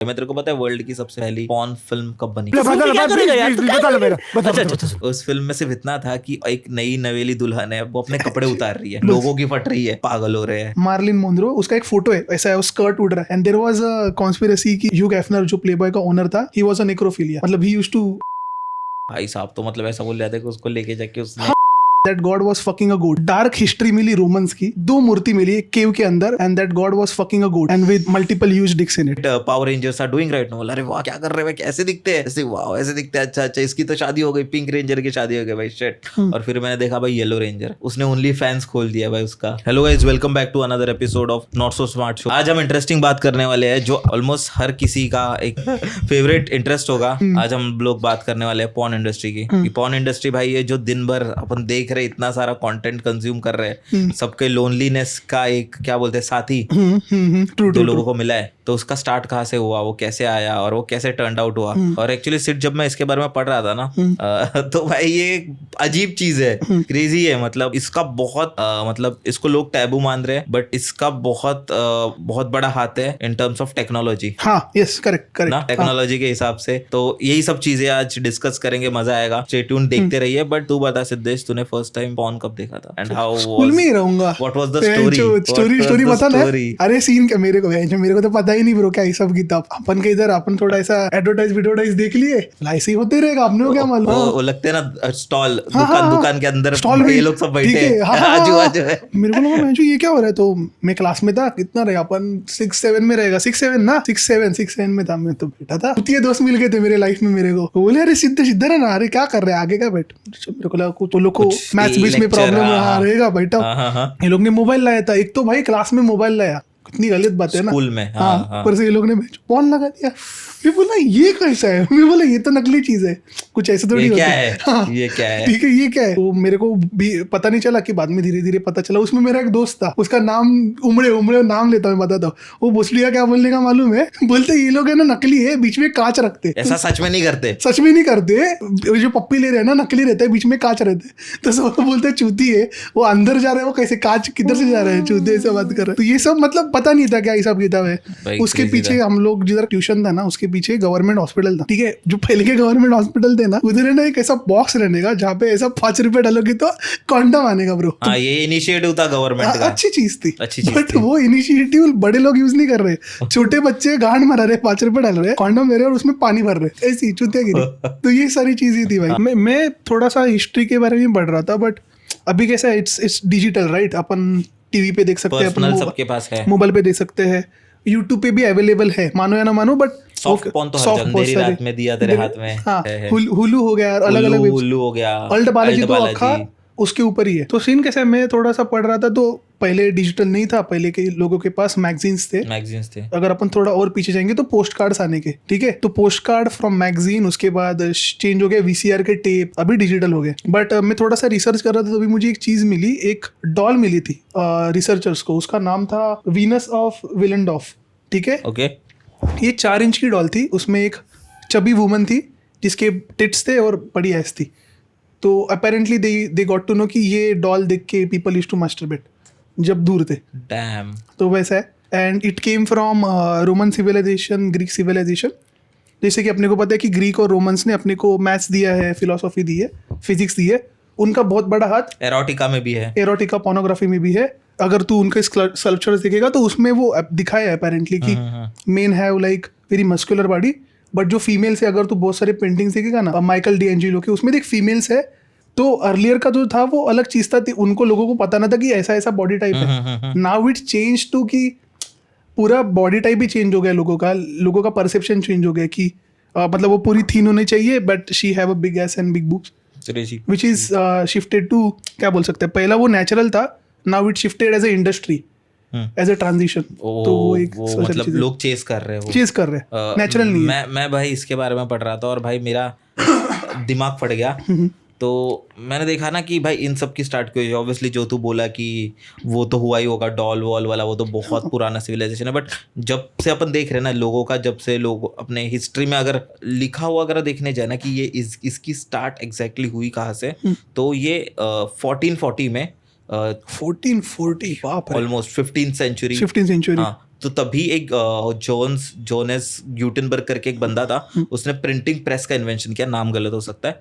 मैं तेरे को पता है वर्ल्ड की सबसे पहली पॉर्न फिल्म कब बनी? उस फिल्म में सिर्फ इतना था कि एक नई नवेली दुल्हन है, वो अपने कपड़े उतार रही है, लोगों की फट रही है, पागल हो रहे हैं। मार्लिन मोनरो, उसका एक फोटो है, ऐसा है, वो स्कर्ट उड़ रहा है, and there was a conspiracy कि ह्यू गैफनर जो प्लेबॉय का ओनर था, ही वाज अ नेक्रोफिलिया, मतलब ही यूज्ड टू, भाई साहब तो मतलब ऐसा बोल रहे थे कि उसको लेके जाके उसने that god was fucking a goat. Dark history मिली रोमन्स की, दो मूर्ति मिली एक केव के अंदर, and that god was fucking a goat and with multiple used dicks in it. Power Rangers are doing right now. अरे वाह क्या कर रहे हैं, कैसे दिखते हैं ऐसे, वाह ऐसे दिखते हैं, अच्छा अच्छा इसकी तो शादी हो गई, पिंक रेंजर की शादी हो गई भाई, शिट। और फिर मैंने देखा भाई येलो रेंजर, उसने ओनली फैंस खोल दिया भाई उसका। Hello guys, welcome back to another episode of not so smart show. आज हम इंटरेस्टिंग बात करने वाले हैं जो ऑलमोस्ट हर किसी का एक फेवरेट इंटरेस्ट होगा। आज हम लोग बात करने वाले हैं पॉर्न इंडस्ट्री की। पॉर्न इंडस्ट्री भाई ये जो दिन भर अपन देख रहे, इतना सारा कंटेंट कंज्यूम कर रहे हैं, सबके लोनलीनेस का एक क्या बोलते हैं साथी जो लोगों को मिला है। तो उसका स्टार्ट कहाँ से हुआ, वो कैसे आया और वो कैसे टर्न आउट हुआ। और एक्चुअली सिर्फ जब मैं इसके बारे में पढ़ रहा था ना तो भाई ये अजीब चीज है, क्रेजी है। मतलब इसका बहुत मतलब इसको लोग टैबू मान रहे हैं, बट इसका बहुत बड़ा हाथ है इन टर्म्स ऑफ टेक्नोलॉजी। हाँ, यस, करेक्ट ना टेक्नोलॉजी के हिसाब से। तो यही सब चीजें आज डिस्कस करेंगे, मजा आएगा, स्टे ट्यून, देखते रहिए। बट तू बता सिद्धेश, तूने फर्स्ट टाइम पॉर्न कब देखा था एंड हाउ स्कूल में ही रहूंगा। व्हाट वाज द स्टोरी पता ना? अरे सीन क्या, मेरे को तो पता ही नहीं ब्रो, क्या ये सब किताब अपन के इधर अपन थोड़ा ऐसा एडवर्टाइज देख लिए, ऐसे ही होते रहेगा, आपने को क्या मालूम। वो लगते हैं ना स्टॉल, दुकान के अंदर स्टॉल ये लोग सब बैठे हैं आजू बाजू है। मेरे को लगा मैं ये क्या हो रहा है, तो मैं क्लास में था, कितना रहे अपन 6-7 में रहेगा, 6-7 में था, मैं तो बैठा था, ये दोस्त मिल गए थे मेरे लाइफ में, मेरे को बोले अरे सीधे ना, अरे क्या कर रहे हैं आगे का बैठ। मेरे को लगा तो लोग को मैथ्स बीच में प्रॉब्लम रहेगा, बैठा। ये लोग ने मोबाइल लाया था, एक तो भाई क्लास में मोबाइल लाया, कितनी गलत बात है ना स्कूल में। हाँ, पर से ये लोग ने पॉर्न लगा दिया। मैं बोला ये कैसा है, मैं बोला ये तो नकली चीज है, कुछ ऐसे थोड़ी होता है। हाँ, ये क्या है, ठीक है, ये क्या है। तो मेरे को भी पता नहीं चला, कि बाद में धीरे धीरे पता चला। उसमें मेरा एक दोस्त था, उसका नाम उमड़े नाम लेता हूँ, बताता हूँ। वो भोसड़िया क्या बोलने का मालूम है, बोलते ये लोग है ना नकली है, बीच में कांच रखते। ऐसा सच में नहीं करते, जो पप्पी ले रहे हैं ना, नकली रहता है, बीच में कांच रहते। तो सब बोलते चूती है, वो अंदर जा रहे हैं, वो कैसे कांच किधर से जा रहे हैं, चूते से बात कर रहे हैं। तो ये सब मतलब पता नहीं था क्या ये सब किताब है। उसके पीछे हम लोग जिधर ट्यूशन था ना, उसके पीछे गवर्नमेंट हॉस्पिटल था, ठीक है। जो पहले के गवर्नमेंट हॉस्पिटल थे ना, उधर है ना एक ऐसा बॉक्स रहने का, जहाँ पे ऐसा 5 रुपए डालोगे तो कॉन्डम आने का ब्रो। हाँ, ये इनिशिएटिव था गवर्नमेंट का, अच्छी चीज थी। बट वो इनिशिएटिव बड़े लोग यूज नहीं कर रहे, छोटे बच्चे गांड मार रहे, 5 रुपए डाल रहे, कॉन्डम ले रहे और उसमें पानी भर रहे, ऐसी चुतियागिरी। तो ये सारी चीजें थी भाई। मैं थोड़ा सा हिस्ट्री के बारे में पढ़ रहा था, बट अभी कैसा है, it's digital right. Upon TV पे देख सकते हैं, अपन सबके पास है, मोबाइल पे देख सकते हैं, यूट्यूब पे भी अवेलेबल है, मानो या ना मानो। बट सॉफ्ट पॉर्न तो हर जगह, अंधेरी रात में दिया तेरे हाथ में। हाँ, हुलू हो गया, अलग अलग हुलू हो गया, अल्ट बालाजी तो अखा उसके ऊपर ही है। तो सीन कैसा है, मैं थोड़ा सा पढ़ रहा था, तो पहले डिजिटल नहीं था, पहले के लोगों के पास मैगजीन्स थे। अगर अपन थोड़ा और पीछे जाएंगे तो पोस्ट कार्ड्स आने के, ठीक है। तो पोस्ट कार्ड फ्रॉम मैगजीन, उसके बाद चेंज हो गया VCR के टेप, अभी डिजिटल हो गए। बट मैं थोड़ा सा रिसर्च कर रहा था, तो अभी मुझे एक चीज मिली, एक डॉल मिली थी रिसर्चर्स को, उसका नाम था वीनस ऑफ विलेंडॉफ, ठीक है। ओके, ये 4 इंच की डॉल थी, उसमें एक चबी वुमन थी जिसके टिट्स थे और बड़ी एस थी। तो apparently they got to know कि ये डॉल देख के पीपल यूज्ड टू मास्टरबेट जब दूर थे। डैम। तो वैसा है, and it came from Roman civilisation, Greek civilisation. जैसे कि अपने को पता है कि ग्रीक और रोमन्स ने अपने को मैथ्स दिया है, फिलोसॉफी दी है, फिजिक्स दी है, उनका बहुत बड़ा हाथ एरोटिका में भी है, एरोटिका पोर्नोग्राफी में भी है। अगर तू उनके स्कल्पचर्स देखेगा तो उसमें वो दिखाया है अपेरेंटली कि मेन है like very muscular body, but जो फीमेल्स है, अगर तू बहुत सारे पेंटिंग्स देखेगा ना, माइकल डी एंजिलो के, उसमें देख फीमेल्स है। तो अर्लियर का जो था वो अलग चीज था, उनको लोगों को पता ना था कि ऐसा ऐसा बॉडी टाइप है। नाउ इट चेंज टू कि पूरा बॉडी टाइप ही चेंज हो गया, लोगों का परसेप्शन चेंज हो गया कि मतलब वो पूरी थीन होनी चाहिए, but she have a big ass and big boobs, which is shifted to, क्या बोल सकते हैं, पहला वो नेचुरल था, now it shifted as a industry, as a transition. तो वो एक मतलब लोग चेस कर रहे हैं, नेचुरल नहीं है। मैं भाई इसके बारे में पढ़ रहा था और भाई मेरा दिमाग फट गया। तो मैंने देखा ना कि भाई इन सब की स्टार्ट क्यों हुई। ऑब्वियसली जो तू बोला कि वो तो हुआ ही होगा, डॉल वॉल वाला, वो तो बहुत पुराना सिविलाइजेशन है। बट जब से अपन देख रहे हैं ना लोगों का, जब से लोग अपने हिस्ट्री में अगर लिखा हुआ अगर देखने जाए ना कि ये इसकी स्टार्ट एग्जैक्टली हुई कहाँ से, तो ये 1440 में 1440 बाप रे, ऑलमोस्ट 15th सेंचुरी। हाँ, तो तभी एक जोनेस ग्यूटेनबर्ग करके एक बंदा था, उसने प्रिंटिंग प्रेस का इन्वेंशन किया, नाम गलत हो सकता है,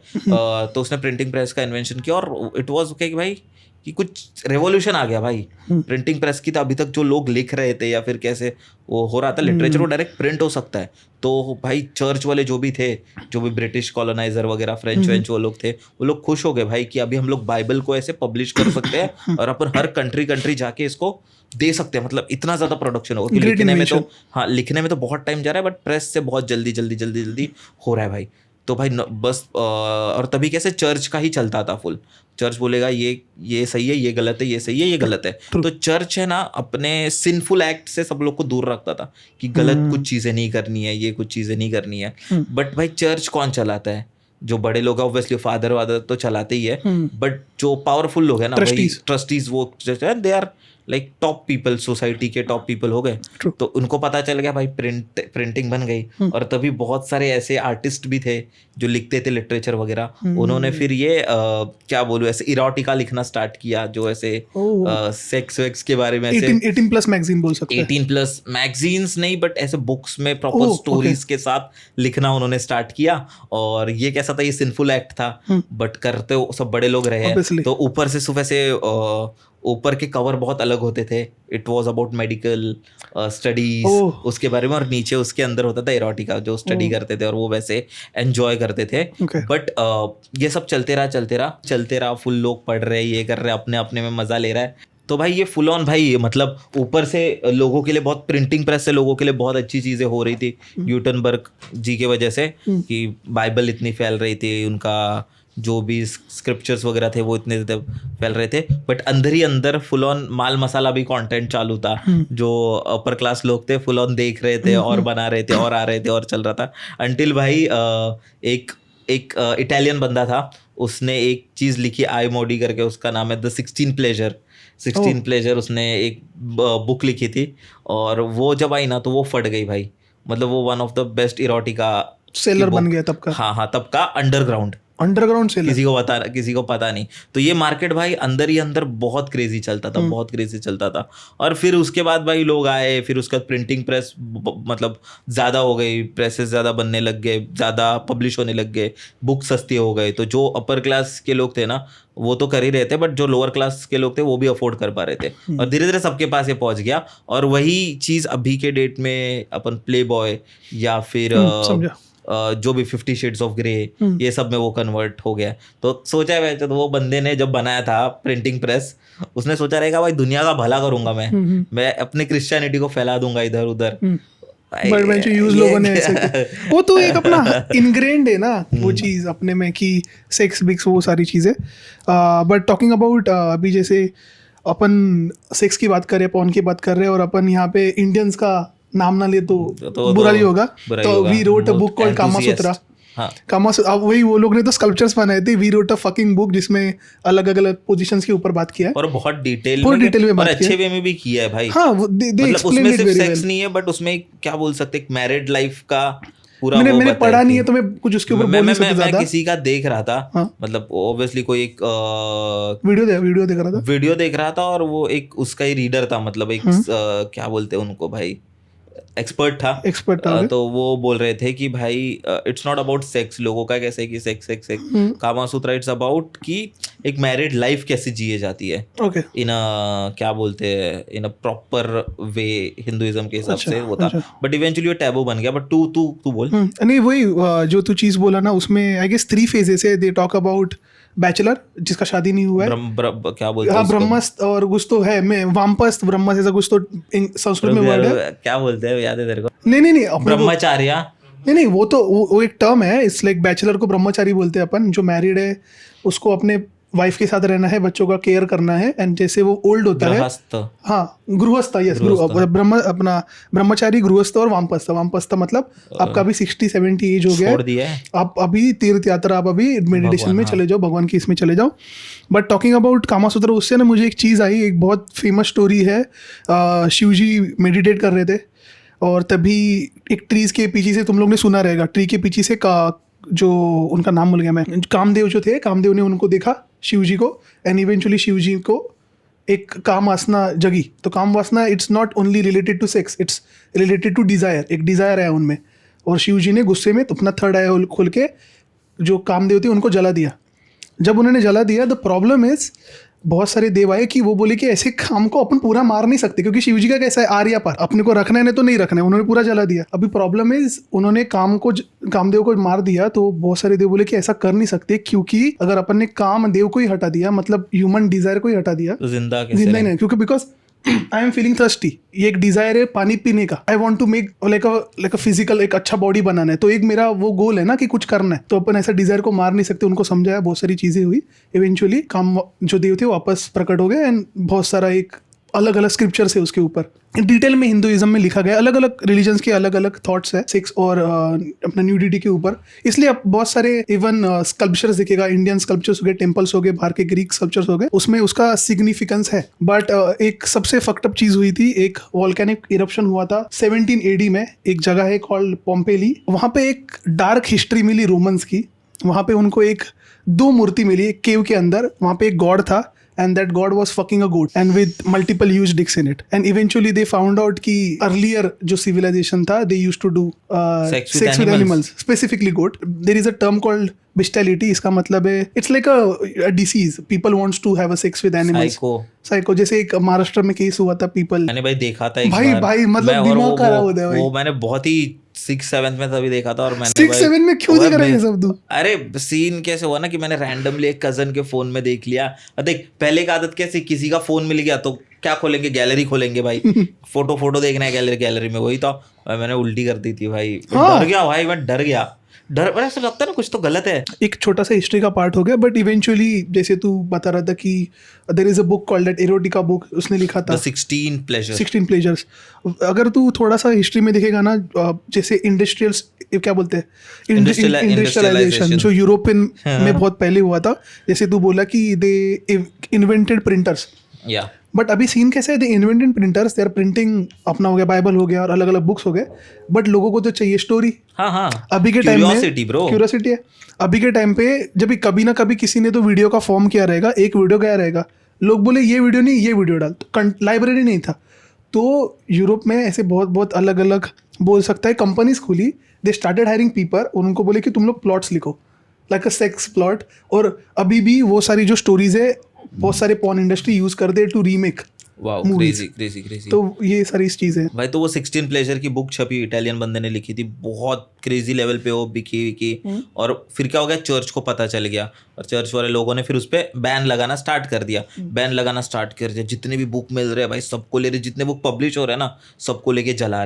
तो उसने प्रिंटिंग प्रेस का इन्वेंशन किया और इट वाज ओके कि भाई कि कुछ रेवोल्यूशन आ गया भाई प्रिंटिंग प्रेस की। तो अभी तक जो लोग लिख रहे थे या फिर कैसे वो हो रहा था लिटरेचर, वो डायरेक्ट प्रिंट हो सकता है। तो भाई चर्च वाले जो भी थे, जो भी ब्रिटिश कॉलोनाइजर वगैरह फ्रेंच वेंच वो लोग थे, वो लोग खुश हो गए भाई कि अभी हम लोग बाइबल को ऐसे पब्लिश कर सकते हैं और अपन हर कंट्री जाके इसको दे सकते हैं। मतलब इतना ज्यादा प्रोडक्शन होगा कि लिखने में तो हाँ लिखने में तो बहुत टाइम जा रहा है, बट प्रेस से बहुत जल्दी हो रहा है भाई। तो भाई बस और तभी कैसे चर्च का ही चलता था फुल, चर्च बोलेगा ये सही है, ये गलत है, ये सही है, ये गलत है। तो चर्च है ना अपने सिंफुल एक्ट से सब लोग को दूर रखता था कि गलत कुछ चीजें नहीं करनी है, ये कुछ चीजें नहीं करनी है। बट भाई चर्च कौन चलाता है? जो बड़े लोग ऑब्वियसली फादर वादर तो चलाते ही है, बट जो पावरफुल लोग है ना वही ट्रस्टीज, वो they are like top people, society के टॉप पीपल हो गए। तो उनको पता चल गया भाई प्रिंटिंग बन गई, और तभी बहुत सारे ऐसे आर्टिस्ट भी थे जो लिखते थे लिटरेचर वगैरह, उन्होंने फिर ये क्या बोलूं ऐसे इरोटिका लिखना स्टार्ट किया, जो ऐसे सेक्स वेक्स के बारे में, 18+ मैगजीन बोल सकते हैं। 18+ मैगजीन्स नहीं, बट ऐसे बुक्स में प्रॉपर स्टोरीज के साथ लिखना उन्होंने स्टार्ट किया। और ये कैसा था, ये सिंफुल एक्ट था, बट करते सब बड़े लोग रहे। तो ऊपर से सुबह से ऊपर के कवर बहुत अलग होते थे, it was about medical studies उसके बारे में, और नीचे उसके अंदर होता था इरोटिका जो स्टडी करते थे और वो वैसे एंजॉय करते थे। बट ये सब चलते रहा, फुल लोग पढ़ रहे, ये कर रहे, अपने अपने में मजा ले रहा है। तो भाई ये फुल ऑन भाई, मतलब ऊपर से लोगों के लिए बहुत, प्रिंटिंग प्रेस से लोगों के लिए बहुत अच्छी चीजें हो रही थी ग्यूटेनबर्ग जी की वजह से, कि बाइबल इतनी फैल रही थी, उनका जो भी स्क्रिप्चर्स वगैरह थे वो इतने फैल रहे थे। बट अंदर ही अंदर फुल ऑन माल मसाला भी कंटेंट चालू था, जो अपर क्लास लोग थे फुल ऑन देख रहे थे और बना रहे थे और आ रहे थे और चल रहा था। अंटिल भाई एक इटालियन बंदा था, उसने एक चीज लिखी आई मोडी करके, उसका नाम है द 16 प्लेजर। उसने एक बुक लिखी थी, और वो जब आई ना तो वो फट गई भाई, मतलब वो one of the best erotica seller बन गया तब का। हाँ तब का अंडरग्राउंड सेलर, किसी को पता नहीं। तो ये मार्केट भाई अंदर ही अंदर बहुत क्रेजी चलता था। और फिर उसके बाद भाई लोग आए, फिर उसका प्रिंटिंग प्रेस मतलब ज्यादा हो गई, प्रेसेस ज्यादा बनने लग गए, ज्यादा पब्लिश होने लग गए, बुक सस्ती हो गए। तो जो अपर क्लास के लोग थे ना वो तो कर ही रहे थे, बट जो लोअर क्लास के लोग थे वो भी अफोर्ड कर पा रहे थे, और धीरे धीरे सबके पास ये पहुंच गया। और वही चीज अभी के डेट में अपन प्ले बॉय या फिर जो भी 50 शेड्स ऑफ ग्रे, ये सब में वो कन्वर्ट हो गया। तो सोचा है वैसे तो वो बंदे ने जब बनाया था प्रिंटिंग प्रेस, उसने सोचा रहेगा भाई दुनिया का भला करूंगा मैं अपने क्रिश्चियनिटी को फैला दूंगा इधर उधर। बट यूज लोगों ने ऐसे वो तो एक अपना इनग्रेन्ड है ना वो चीज अपने में, कि सेक्स बिक्स वो सारी चीजें। बट टॉकिंग अबाउट अभी जैसे अपन सेक्स की बात कर रहे हैं, पॉर्न की बात कर रहे हैं, और अपन यहाँ पे इंडियंस का नाम ना ले तो बुरा ही होगा। तो we wrote a book called Kamasutra. Kamasutra, अब वही वो लोग ने तो स्कल्पचर्स बनाए थे। We wrote a fucking book जिसमें अलग अलग पोजीशंस के ऊपर बात किया है, और बहुत डिटेल में बात अच्छे वे में भी किया है भाई। हाँ, मतलब उसमें सिर्फ सेक्स नहीं है, बट उसमें क्या बोल सकते हैं, मैरिड लाइफ का पूरा मैंने पढ़ा नहीं है तो मैं कुछ उसके ऊपर बोल नहीं सकता ज्यादा। मैं किसी का देख रहा था, मतलब ऑब्वियसली कोई एक वीडियो देख रहा था, और वो एक उसका ही रीडर था, मतलब एक क्या बोलते हैं उनको भाई, एक्सपर्ट था। तो वो बोल रहे थे कि भाई इट्स नॉट अबाउट सेक्स, लोगों का कैसे कि सेक्स कामासूत्रा, इट्स अबाउट कि एक मैरिड लाइफ कैसे जिए जाती है इन अ क्या बोलते हैं, इन अ प्रॉपर वे, हिंदुइज्म के हिसाब से वो था। बट इवेंचुअली वो टैबू बन गया। बट तू बोल। नहीं, वही जो तू चीज बोला ना, उसमें आई गेस 3 phases है। दे टॉक अबाउट बैचलर जिसका शादी नहीं हुआ है, क्या बोलते हैं, ब्रह्मस्थ, और कुछ तो है मैं वामपस्थ ब्रह्मस्थ ऐसा कुछ तो संस्कृत में वर्ड है, क्या बोलते हैं, याद है तेरे को? नहीं ब्रह्मचार्य। नहीं वो तो वो एक टर्म है। इट्स लाइक बैचलर को ब्रह्मचारी बोलते हैं अपन। जो मैरिड है उसको अपने वाइफ के साथ रहना है, बच्चों का केयर करना है, एंड जैसे वो ओल्ड होता है, हाँ गृहस्थ, यस ब्रह्मचारी, गृहस्थ और वामपस्थ मतलब आपका अभी 60-70 एज हो गया है, आप अभी तीर्थ यात्रा, आप अभी मेडिटेशन में चले जाओ, भगवान की इसमें चले जाओ। बट टॉकिंग अबाउट कामासूत्र, उससे ना मुझे एक चीज़ आई, एक बहुत फेमस स्टोरी है। शिव जी मेडिटेट कर रहे थे, और तभी एक ट्रीज के पीछे से, तुम लोग ने सुना रहेगा, ट्री के पीछे से जो उनका नाम भूल गया मैं, कामदेव जो थे, कामदेव ने उनको देखा शिव जी को, एंड इवेंचुअली शिव जी को एक काम वासना जगी, तो काम वासना it's not only related to sex, it's related to desire, एक डिजायर है उनमें। और शिव जी ने गुस्से में तो अपना थर्ड आई खोल के जो कामदेव थे उनको जला दिया। जब उन्होंने जला दिया, द प्रॉब्लम इज बहुत सारे देव आए कि वो बोले कि ऐसे काम को अपन पूरा मार नहीं सकते, क्योंकि शिव जी का कैसा है, आर्या पार, अपने को रखना है नहीं तो नहीं रखना है, उन्होंने पूरा जला दिया। अभी प्रॉब्लम इज उन्होंने कामदेव को मार दिया, तो बहुत सारे देव बोले कि ऐसा कर नहीं सकते, क्योंकि अगर अपन ने कामदेव को ही हटा दिया, मतलब ह्यूमन डिजायर को ही हटा दिया, तो जिंदा कैसे जिंदा ही नहीं, क्योंकि because I am feeling thirsty, ये एक डिजायर है पानी पीने का, I want to make like a physical, एक अच्छा बॉडी बनाना है, तो एक मेरा वो गोल है ना कि कुछ करना है, तो अपन ऐसा डिजायर को मार नहीं सकते। उनको समझाया, बहुत सारी चीजें हुई, इवेंचुअली काम जो देव थे वापस प्रकट हो गए, एंड बहुत सारा एक अलग अलग स्क्रिप्चर्स है उसके ऊपर, डिटेल में हिंदुइज्म में लिखा गया, अलग अलग रिलीजन्स के अलग अलग थॉट्स है सेक्स और अपना न्यूडिटी के ऊपर। इसलिए अब बहुत सारे इवन स्कल्पचर्स दिखेगा, इंडियन स्कल्पचर्स हो गए, टेम्पल्स हो गए, बाहर के ग्रीक स्कल्पचर्स हो गए, उसमें उसका सिग्निफिकेंस है। बट एक सबसे फक्टअप चीज हुई थी, एक वॉल्केनिक इरप्शन हुआ था 17 AD में, एक जगह है कॉल्ड पोम्पेली, वहां पे एक डार्क हिस्ट्री मिली रोमन्स की। वहां पे उनको एक 2 मूर्ति मिली एक केव के अंदर, वहां पे एक गॉड था, and that god was fucking a goat and with multiple huge dicks in it, and eventually they found out कि earlier जो civilization था, they used to do Sex with animals, specifically goat. There is a term called bestiality, इसका मतलब है it's like a disease, people wants to have a sex with animals, psycho. जैसे एक महाराष्ट्र में case हुआ था, people मैंने भाई देखा था एक भाई बार, भाई मतलब मैं, और दिमाग खराब होता है भाई। वो मैंने बहुत ही 6th-7th में तभी देखा था, और मैंने 6th-7 में क्यों देख रहे हैं सब तू? अरे सीन कैसे हुआ ना कि मैंने रैंडमली एक कजन के फोन में देख लिया। देख पहले की आदत कैसे, किसी का फोन मिल गया तो क्या खोलेंगे, गैलरी खोलेंगे भाई, फोटो देखना है गैलरी में, वही तो मैंने उल्टी कर दी थी भाई। डर गया भाई, मैं डर गया, ऐसा लगता है ना कुछ तो गलत है। एक छोटा सा हिस्ट्री का पार्ट हो गया, बट इवेंचुअली जैसे तू बता रहा था कि there is a book called that erotica book, उसने लिखा था 16 प्लेजर्स। अगर तू थोड़ा सा हिस्ट्री में देखेगा ना, जैसे क्या बोलते हैं इंडस्ट्रियलाइजेशन, जो यूरोपियन में बहुत पहले हुआ था, जैसे तू बोला कि दे इन्वेंटेड प्रिंटर्स, बट अभी सीन कैसा है, they invented printers, they are printing, अपना हो गया बाइबल हो गया और अलग अलग बुक्स हो गए, बट लोगों को तो चाहिए स्टोरी। अभी के टाइम में क्यूरियोसिटी है। अभी के टाइम पे जब कभी ना कभी किसी ने तो वीडियो का फॉर्म किया रहेगा, एक वीडियो गया रहेगा, लोग बोले ये वीडियो नहीं, ये वीडियो डाल, तो लाइब्रेरी नहीं था। तो यूरोप में ऐसे बहुत अलग अलग बोल सकता है कंपनीज खुली, दे स्टार्टेड हायरिंग पीपल, और उनको बोले कि तुम लोग प्लॉट्स लिखो लाइक अ सेक्स प्लॉट, और अभी भी वो सारी जो स्टोरीज है बहुत सारे पॉर्न इंडस्ट्री यूज कर दे टू रीमेक। Wow, crazy. तो ये सारी चीजें भाई, तो वो 16 प्लेजर की बुक छपी, इटालियन बंदे ने लिखी थी, बहुत क्रेजी लेवल पे वो बिकी। और फिर क्या हो गया, चर्च को पता चल गया, और चर्च वाले लोगों ने फिर उस पर बैन लगाना स्टार्ट कर दिया। जितने भी बुक मिल रहे हैं भाई सबको ले रहे, जितने बुक पब्लिश हो रहे हैं ना सबको लेके जला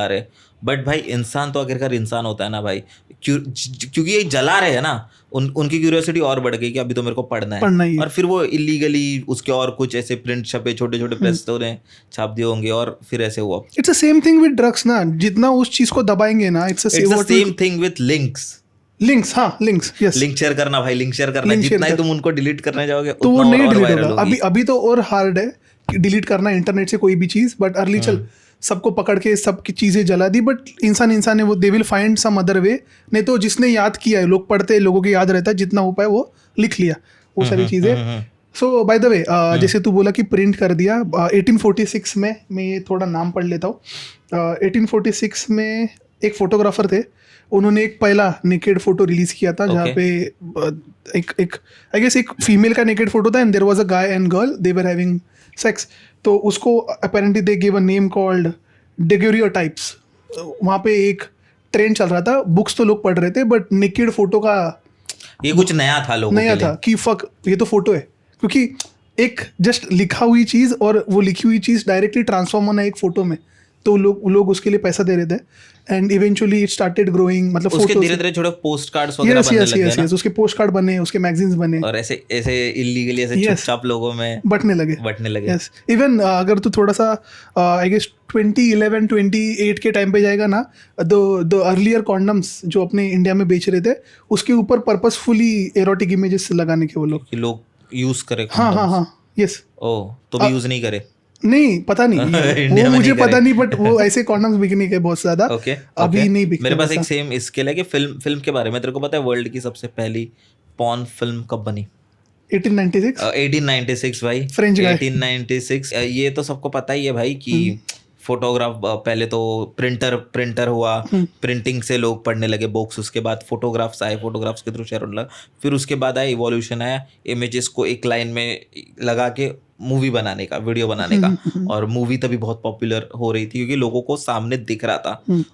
रहे। बट भाई इंसान तो आखिरकार इंसान होता है ना भाई, क्योंकि ये जला रहे हैं ना, उनकी क्यूरियोसिटी और बढ़ गई कि अभी तो मेरे को पढ़ना है। और फिर वो इलीगली उसके और कुछ ऐसे प्रिंट छपे, छोटे प्रेस तो ने छाप दिए होंगे, और फिर ऐसे हुआ। It's the same thing with drugs ना, जितना उस चीज को दबाएंगे ना, it's the same thing with links. हाँ, लिंक्स, यस, लिंक शेयर करना भाई, लिंक शेयर करना, जितना ही तुम उनको डिलीट करने जाओगे तो वो नहीं डिलीट होगा। अभी तो और हार्ड है डिलीट करना इंटरनेट से कोई भी चीज, बट अर्ली चल सबको पकड़ के सब की चीजें जला दी, बट इंसान है वो, they will find some other way. नहीं तो जिसने याद किया है, लोग पढ़ते हैं, लोगों को याद रहता है, जितना हो पाए वो लिख लिया, वो सारी चीजें। सो बाय द वे, जैसे तू बोला कि प्रिंट कर दिया 1846 में, मैं ये थोड़ा नाम पढ़ लेता हूँ। 1846 में एक फोटोग्राफर थे, उन्होंने एक पहला नेकेड फोटो रिलीज किया था, जहाँ पे एक आई गेस एक फीमेल का नेकेड फोटो था, and there was a guy and girl, they were having sex. तो उसको apparently they give a name called daguerreotypes. वहाँ पे एक ट्रेंड चल रहा था, बुक्स तो लोग पढ़ रहे थे, बट नेकेड फोटो का ये कुछ नया था, लोगों के लिए था कि फक ये तो फोटो है, क्योंकि एक जस्ट लिखा हुई चीज और वो लिखी हुई चीज डायरेक्टली ट्रांसफॉर्म होना एक फोटो में, तो लोग उसके लिए पैसा दे रहे थे, and eventually it started growing, मतलब उसके धीरे-धीरे छोटे पोस्ट कार्ड्स वगैरह बनने लगे ना, उसके पोस्ट कार्ड बने, उसके मैगजीन्स बने, और ऐसे इलीगली ऐसे चुपचाप लोगों में बटने लगे। यस, इवन अगर तू थोड़ा सा आई गेस 2011-28 के टाइम पे जाएगा ना, द अर्लियर कॉन्डम्स जो अपने इंडिया में बेच रहे थे, उसके ऊपर पर्पसफुली एरोटिक इमेजेस लगाने के वो लोग यूज करे। हाँ, यस। तो भी यूज नहीं करे? नहीं, पता नहीं वो मुझे पता नहीं, बट वो ऐसे कॉन्डम्स बिकने के बहुत ज्यादा। अभी नहीं बिकते। मेरे पास एक सेम स्किल है कि फिल्म के बारे में तेरे को पता है वर्ल्ड की सबसे पहली पॉर्न फिल्म कब बनी? 1896 1896 भाई, French guy. 1896 ये तो सबको पता ही है भाई कि फोटोग्राफ पहले तो प्रिंटर हुआ, प्रिंटिंग से लोग पढ़ने लगे बुक्स, उसके बाद फोटोग्राफ्स आए, फोटोग्राफ्स के थ्रू शेयर होने लगा, फिर उसके बाद आया इवोल्यूशन, आया इमेजेस को एक लाइन में लगा के मूवी बनाने का, वीडियो बनाने का, और मूवी तभी बहुत पॉपुलर हो रही थी क्योंकि लोगों को सामने दिख रहा था।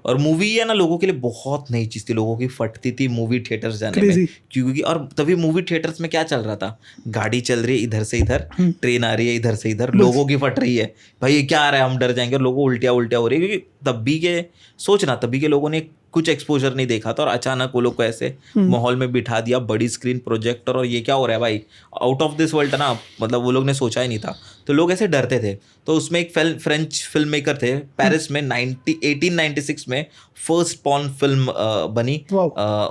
और मूवी है ना लोगों के लिए बहुत नई चीज थी, लोगों की फटती थी मूवी थिएटर्स जाने में, क्योंकि और तभी मूवी थिएटर्स में क्या चल रहा था, गाड़ी चल रही है इधर से इधर, ट्रेन आ रही है इधर से इधर, लोगों की फट रही है, भाई ये क्या आ रहा है हम डर जाएंगे, और लोगों उल्टिया हो रही है, क्योंकि तभी के लोगों ने कुछ एक्सपोजर नहीं देखा था, और अचानक वो लोग को ऐसे माहौल में बिठा दिया, बड़ी स्क्रीन प्रोजेक्टर, और ये क्या हो रहा है भाई, आउट ऑफ दिस वर्ल्ड ना, मतलब वो लोग ने सोचा ही नहीं था, तो लोग ऐसे डरते थे। तो उसमें एक फ्रेंच फिल्म मेकर थे पेरिस में 1896 में फर्स्ट पॉर्न फिल्म बनी,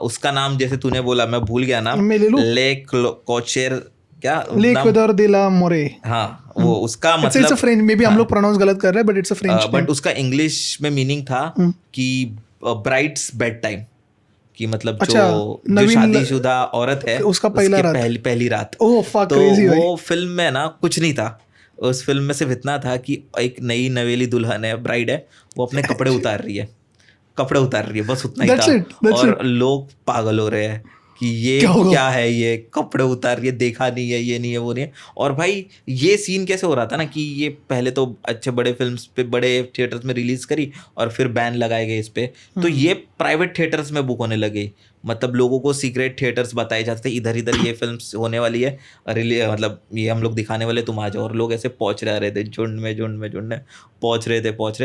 उसका नाम जैसे तूने बोला मैं भूल गया नाम, ले कोचेर क्या लेक्वेदर दे ला मोरे, हाँ वो उसका मतलब it's a French, may be हम लोग प्रोनाउंस गलत कर रहे हैं but it's a French, but उसका इंग्लिश में मीनिंग था कि ब्राइड्स बेड टाइम, कि मतलब जो शादीशुदा औरत है उसका पहली रात। तो वो फिल्म में ना कुछ नहीं था, उस फिल्म में सिर्फ इतना था कि एक नई नवेली दुल्हन है, ब्राइड है, वो अपने कपड़े उतार रही है, बस उतना ही था, और लोग पागल हो रहे हैं कि ये क्या है, ये कपड़े उतार रही है, देखा नहीं है, ये नहीं है, वो नहीं है। और भाई ये सीन कैसे हो रहा था ना कि ये पहले तो अच्छे बड़े फिल्म्स पे बड़े थिएटर्स में रिलीज करी और फिर बैन लगाए गए इस पे, तो ये प्राइवेट थिएटर्स में बुक होने लगे, मतलब लोगों को सीक्रेट थिएटर्स बताए जाते थे, इधर ये फिल्म्स होने वाली है, मतलब ये हम लोग दिखाने वाले, तुम आ जाओ, और लोग ऐसे पहुंच रहे थे झुंड में पहुंच रहे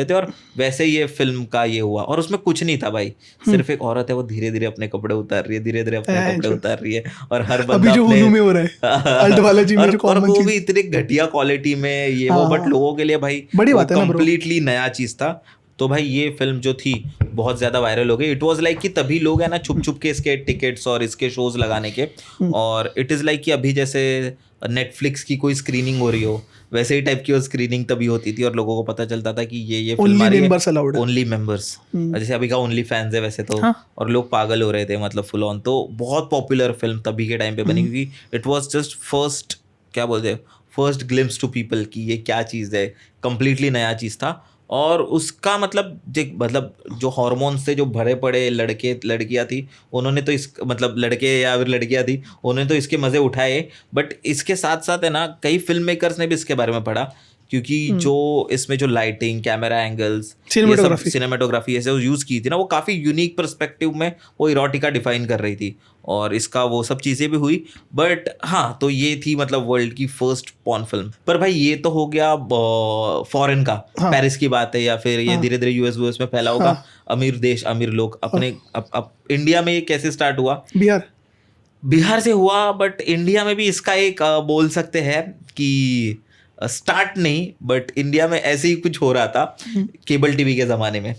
थे, और वैसे ये फिल्म का ये हुआ, और उसमें कुछ नहीं था भाई, सिर्फ एक औरत है, वो धीरे धीरे अपने कपड़े उतार रही है, और हर बंदा में हो रहा है अल्ट वाला जी में, और वो भी इतने घटिया क्वालिटी में ये वो, बट लोगों के लिए भाई कंप्लीटली नया चीज था। तो भाई ये फिल्म जो थी बहुत ज्यादा वायरल हो गई, इट वाज लाइक कि तभी लोग है ना छुप के इसके टिकट्स और इसके शोज लगाने के, और इट इज लाइक कि अभी जैसे नेटफ्लिक्स की कोई स्क्रीनिंग हो रही हो, वैसे ही टाइप की वो स्क्रीनिंग तभी होती थी, और लोगों को पता चलता था कि ये फिल्म आ रही है, ओनली मेंबर्स, जैसे अभी का ओनली फैंस है वैसे तो, और लोग पागल हो रहे थे मतलब फुल ऑन। तो बहुत पॉपुलर फिल्म तभी के टाइम पे बनी, क्योंकि it was just first glimpse to people कि ये क्या चीज़ है, कंप्लीटली नया चीज़ था। और उसका मतलब जो हार्मोन्स से जो भरे पड़े लड़कियां थी, उन्होंने तो इस मतलब लड़के या फिर लड़कियां थी, उन्होंने तो इसके मज़े उठाए, बट इसके साथ साथ है ना कई फिल्म मेकर्स ने भी इसके बारे में पढ़ा, क्योंकि जो इसमें जो लाइटिंग, कैमरा एंगल्स, सिनेमेटोग्राफी ऐसे यूज़ की थी ना, वो काफ़ी यूनिक पर्सपेक्टिव में वो इरोटिका डिफाइन कर रही थी, और इसका वो सब चीज़ें भी हुई। बट हाँ, तो ये थी मतलब वर्ल्ड की फर्स्ट पॉर्न फिल्म। पर भाई ये तो हो गया फॉरेन का, पेरिस की बात है, या फिर ये धीरे धीरे यूएस में फैला होगा, अमीर देश अमीर लोग अपने इंडिया में ये कैसे स्टार्ट हुआ, बिहार से हुआ, बट इंडिया में भी इसका एक बोल सकते हैं कि स्टार्ट नहीं, बट इंडिया में ऐसे ही कुछ हो रहा था केबल टीवी के ज़माने में।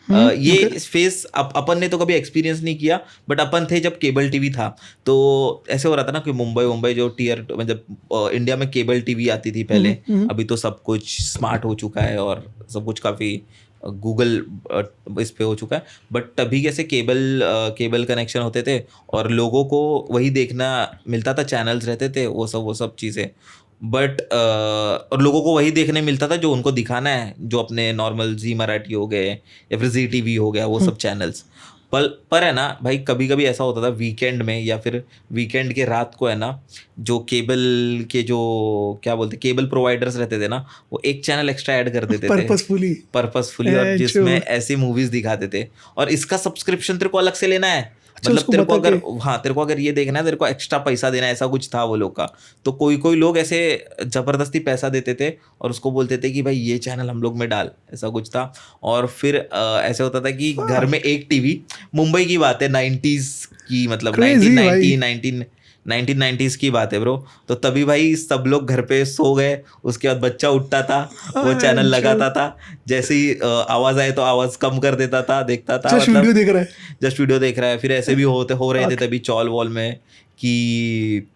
ये फेस अपन ने तो कभी एक्सपीरियंस नहीं किया, बट अपन थे जब केबल टीवी था, तो ऐसे हो रहा था ना कि मुंबई जो टियर, मतलब इंडिया में केबल टीवी आती थी पहले, अभी तो सब कुछ स्मार्ट हो चुका है और सब कुछ काफ़ी गूगल इस पे हो चुका है, बट तभी कैसे केबल कनेक्शन होते थे और लोगों को वही देखना मिलता था, चैनल्स रहते थे, वो सब चीज़ें, बट और लोगों को वही देखने मिलता था जो उनको दिखाना है, जो अपने नॉर्मल जी मराठी हो गए या फिर जी टीवी हो गया, वो सब चैनल्स। पर है ना भाई, कभी कभी ऐसा होता था वीकेंड में या फिर वीकेंड के रात को है ना, जो केबल के जो क्या बोलते केबल प्रोवाइडर्स रहते थे ना, वो एक चैनल एक्स्ट्रा ऐड कर देते थे पर्पसफुली, और जिसमें ऐसी मूवीज दिखाते थे, और इसका सब्सक्रिप्शन तेरे को अलग से लेना है, मतलब तेरे को अगर ये देखना है, तेरे को एक्स्ट्रा पैसा देना है, ऐसा कुछ था वो लोग का। तो कोई लोग ऐसे जबरदस्ती पैसा देते थे और उसको बोलते थे कि भाई ये चैनल हम लोग में डाल, ऐसा कुछ था। और फिर ऐसे होता था कि घर में एक टीवी, मुंबई की बात है 90s की, मतलब 1990s की बात है ब्रो, तो तभी भाई सब लोग घर पे सो गए, उसके बाद बच्चा उठता था, वो चैनल लगाता था, जैसे ही आवाज आए तो आवाज कम कर देता था, देखता था, जस्ट वीडियो देख रहा है। फिर ऐसे भी हो रहे थे तभी चॉल वॉल में कि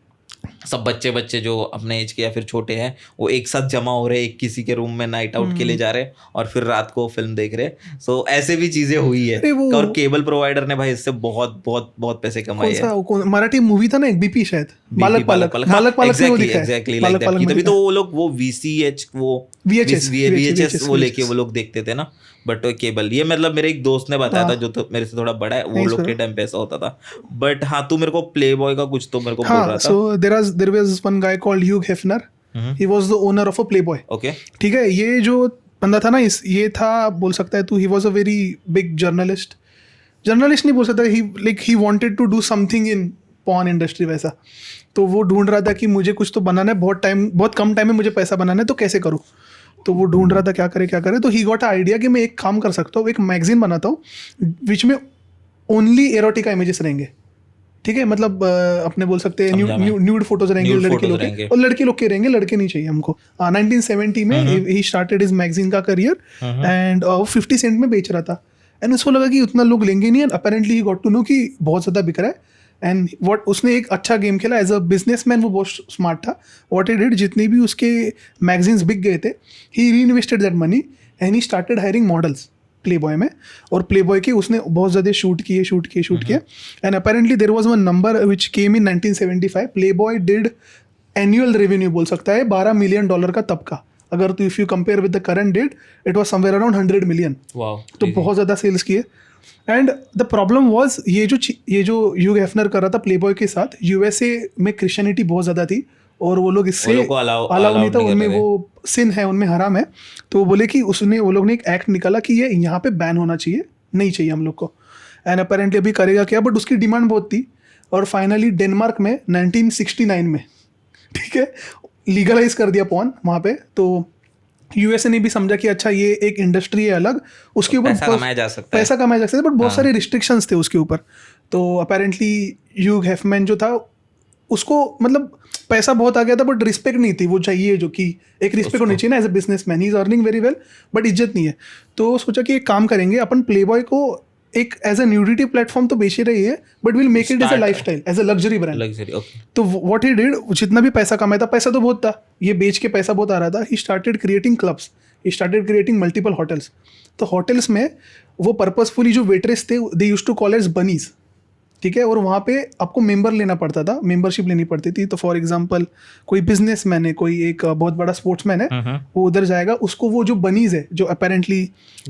सब बच्चे जो अपने एज के या फिर छोटे हैं वो एक साथ जमा हो रहे हैं, एक किसी के रूम में नाइट आउट के लिए जा रहे हैं और फिर रात को फिल्म देख रहे हैं। सो ऐसे भी चीजें हुई है। अरे वो- और केबल प्रोवाइडर ने भाई इससे बहुत बहुत बहुत पैसे कमाए हैं। मराठी मूवी था ना एक बीपी शायद, बालक पालक में वो दिखा है। एग्जैक्टली बालक पालक में तभी दिखा तो है। वो लोग वो VCH वो VHS वो लेके वो लोग देखते थे ना। बट केबल ये मतलब मेरे एक दोस्त ने बताया था जो तो मेरे से थोड़ा बड़ा है, वो लोग के टाइम पे ऐसा होता था। बट हाँ तू मेरे को प्ले बॉय का कुछ तो मेरे को बोल रहा था। So there was one guy called Hugh Hefner, he was the owner of a Playboy. Okay ठीक है, ये जो बंदा था ना ये था, बोल सकता है तू, he was a very big journalist नहीं बोल सकता, he wanted to do something in porn industry वैसा। तो वो ढूंढ रहा था कि मुझे कुछ तो बनाना है, बहुत कम टाइम में मुझे पैसा बनाना है, तो कैसे करूँ। तो वो ढूंढ रहा था क्या करे। तो ही गॉट अ आइडिया कि मैं एक काम कर सकता हूँ, एक मैगजीन बनाता हूँ विच में ओनली एरोटिका इमेजेस रहेंगे। ठीक है, मतलब अपने बोल सकते हैं न्यूड फोटोज रहेंगे लड़के लोग के, और लड़के लोग के रहेंगे, लड़के नहीं चाहिए हमको। 1970 में ही स्टार्टेड हिज मैगजीन का करियर एंड 50 सेंट में बेच रहा था। एंड उसको लगा कि उतना लोग लेंगे नहीं, and apparently he got to know कि बहुत ज़्यादा बिक रहा है। एंड व्हाट उसने एक अच्छा गेम खेला एज अ बिजनेसमैन, वो बहुत स्मार्ट था। व्हाट ही डिड, जितने भी उसके मैगजीन्स बिक गए थे, he reinvested that money and he started hiring models Playboy में। और प्लेबॉय के उसने बहुत ज़्यादा शूट किए। And apparently there was one number which came in 1975, Playboy did annual revenue बोल सकता है $12 मिलियन का तब का। अगर तो if you compare with the current date, it was somewhere around 100 million. तो बहुत ज़्यादा सेल्स किए। एंड द प्रॉब्लम वाज ये जो ह्यूग हेफनर कर रहा था प्लेबॉय के साथ, USA में क्रिश्चियनिटी बहुत ज़्यादा थी और वो लोग इससे अलाउ नहीं था, उनमें वो सिन है, उनमें हराम है। तो वो बोले कि वो लोग ने एक एक्ट निकाला कि ये यहाँ पे बैन होना चाहिए, नहीं चाहिए हम लोग को। एंड अपेरेंटली अभी करेगा क्या, बट उसकी डिमांड बहुत थी। और फाइनली डेनमार्क में 1969 में, ठीक है, लीगलाइज कर दिया पॉर्न वहाँ पे। तो USA ने भी समझा कि अच्छा ये एक इंडस्ट्री है अलग, उसके ऊपर पैसा कमाया जा सकता है, बट बहुत सारे रिस्ट्रिक्शंस थे उसके ऊपर। तो अपेरेंटली ह्यूग हेफमैन जो था, उसको मतलब पैसा बहुत आ गया था बट रिस्पेक्ट नहीं थी, वो चाहिए जो कि एक रिस्पेक्ट होनी चाहिए ना as a businessman, he is earning very well but इज्जत नहीं है। तो सोचा कि एक काम करेंगे, अपन प्लेबॉय को एक एज ए न्यूडिटी प्लेटफॉर्म तो बेच ही रही है, but will make it as a lifestyle, as a luxury brand. तो व्हाट ही डिड, जितना भी पैसा कमाया था, पैसा तो बहुत था, ये बेच के पैसा बहुत आ रहा था, he started creating clubs, he started creating multiple hotels. तो होटल्स में वो पर्पसफुली जो वेटरेस थे, they used to call as bunnies. ठीक है, और वहाँ पे आपको मेंबर लेना पड़ता था, मेंबरशिप लेनी पड़ती थी। तो फॉर एग्जांपल कोई बिजनेसमैन है, कोई एक बहुत बड़ा स्पोर्ट्समैन है, वो उधर जाएगा, उसको वो जो बनीज है, जो अपेरेंटली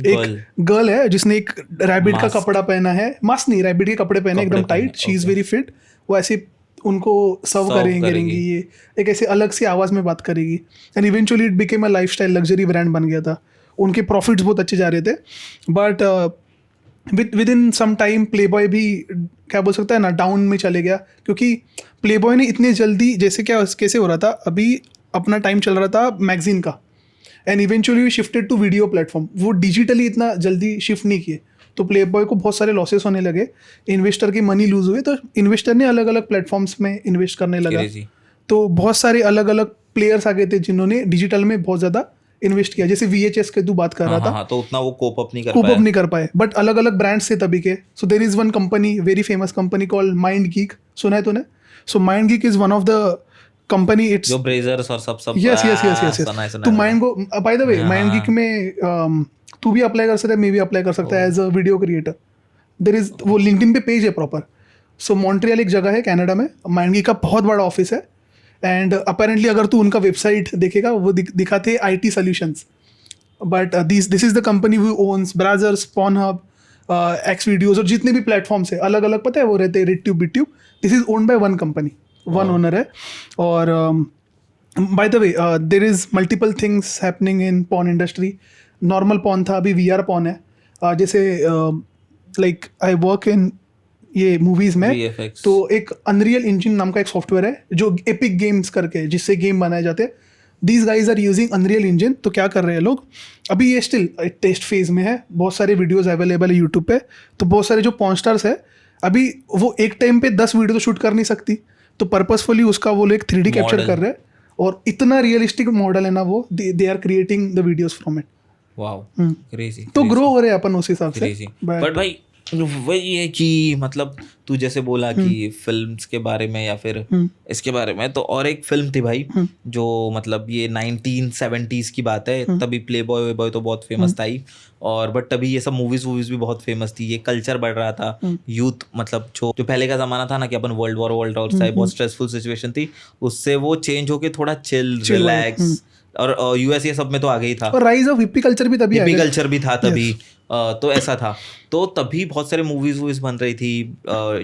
एक गर्ल है जिसने एक रैबिट का कपड़ा पहना है, मास्क नहीं, रैबिट के कपड़े पहने एकदम tight, she is very fit, वो ऐसे उनको सर्व करेंगी, ये एक ऐसे अलग सी आवाज़ में बात करेगी। And eventually it became a lifestyle luxury brand बन गया था। उनके प्रॉफिट्स बहुत अच्छे जा रहे थे, but within some time Playboy भी क्या बोल सकता है ना, डाउन में चले गया। क्योंकि प्लेबॉय ने इतने जल्दी, जैसे कैसे हो रहा था, अभी अपना टाइम चल रहा था मैगजीन का, and eventually we shifted to video platform, वो डिजिटली इतना जल्दी शिफ्ट नहीं किए। तो प्लेबॉय को बहुत सारे लॉसेस होने लगे, इन्वेस्टर के मनी लूज हुए, तो इन्वेस्टर ने अलग अलग प्लेटफॉर्म्स में इन्वेस्ट करने लगा। तो बहुत सारे अलग अलग प्लेयर्स आ गए थे जिन्होंने डिजिटल में बहुत ज़्यादा इन्वेस्ट किया। जैसे VHS के तू बात कर रहा था, तो उतना वो कोप अप नहीं कर पाए, बट अलग अलग ब्रांड्स थे तभी के। So there is one company, very famous company called MindGeek, सुना है तूने? So MindGeek is one of the company, it's जो ब्रेजर्स और सब यस। तो माइंड को, by the way, MindGeek में तू भी अप्लाई कर सकता है, मैं भी अप्लाई कर सकता है as a video creator. There is, वो लिंक्डइन पे पेज है प्रॉपर। सो मॉन्ट्रियल एक जगह है कनाडा में, माइंड गीक का बहुत बड़ा ऑफिस है। एंड अपेरेंटली अगर तू उनका वेबसाइट देखेगा, वो दिखाते हैं IT solutions, but this is the company who owns browsers, Pornhub, X videos और जितने भी प्लेटफॉर्म्स है अलग अलग, पता है वो रहते हैं, RedTube, BitTube. This is owned by one company, one owner है। और by the way there is multiple things happening in porn industry. Normal porn था, अभी VR पॉर्न है। जैसे लाइक आई वर्क इन ये मूवीज में, VFX. तो एक अनरियल इंजन नाम का एक सॉफ्टवेयर है जो एपिक गेम्स करके, जिससे गेम बनाए जाते हैं। These guys are using Unreal Engine. तो क्या कर रहे हैं लोग, अभी ये स्टिल टेस्ट फेज में है, बहुत सारे वीडियोस अवेलेबल है यूट्यूब पे। तो बहुत सारे जो पॉर्न स्टार्स है, अभी वो एक टाइम पे 10 वीडियो तो शूट कर नहीं सकती, तो पर्पसफुली उसका वो लोग 3D कैप्चर कर रहे हैं, और इतना रियलिस्टिक मॉडल है ना वो, they are creating the videos from it. Wow, crazy. तो ग्रो हो रहे हैं अपन उस हिसाब से। बट भाई वही है कि मतलब तू जैसे बोला कि फिल्म्स के बारे में या फिर इसके बारे में, तो और एक फिल्म थी भाई जो मतलब ये 1970s की बात है, तभी प्ले बॉय वे बॉय तो बहुत फेमस था ही, और बट तभी ये सब मूवीज वूवीज भी बहुत फेमस थी, ये कल्चर बढ़ रहा था, यूथ मतलब जो पहले का जमाना था ना कि अपन वर्ल्ड वॉर से बहुत स्ट्रेसफुल सिचुएशन थी, उससे वो चेंज होके थोड़ा चिल रिलैक्स, और यूएस ये सब में तो आ गई था, और राइज ऑफ हिप्पी कल्चर भी तभी हिप्पी कल्चर भी था तभी, तो ऐसा था, तो तभी बहुत सारे मूवीज वूवीज बन रही थी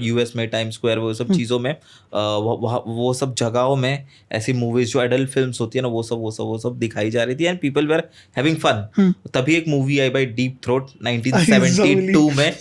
यूएस में, टाइम स्क्वायर वो सब चीज़ों में, वो सब जगहों में ऐसी मूवीज जो एडल्ट फिल्म्स होती है ना, वो सब दिखाई जा रही थी, and people were having fun. तभी एक मूवी आई भाई डीप थ्रोट 1972 में,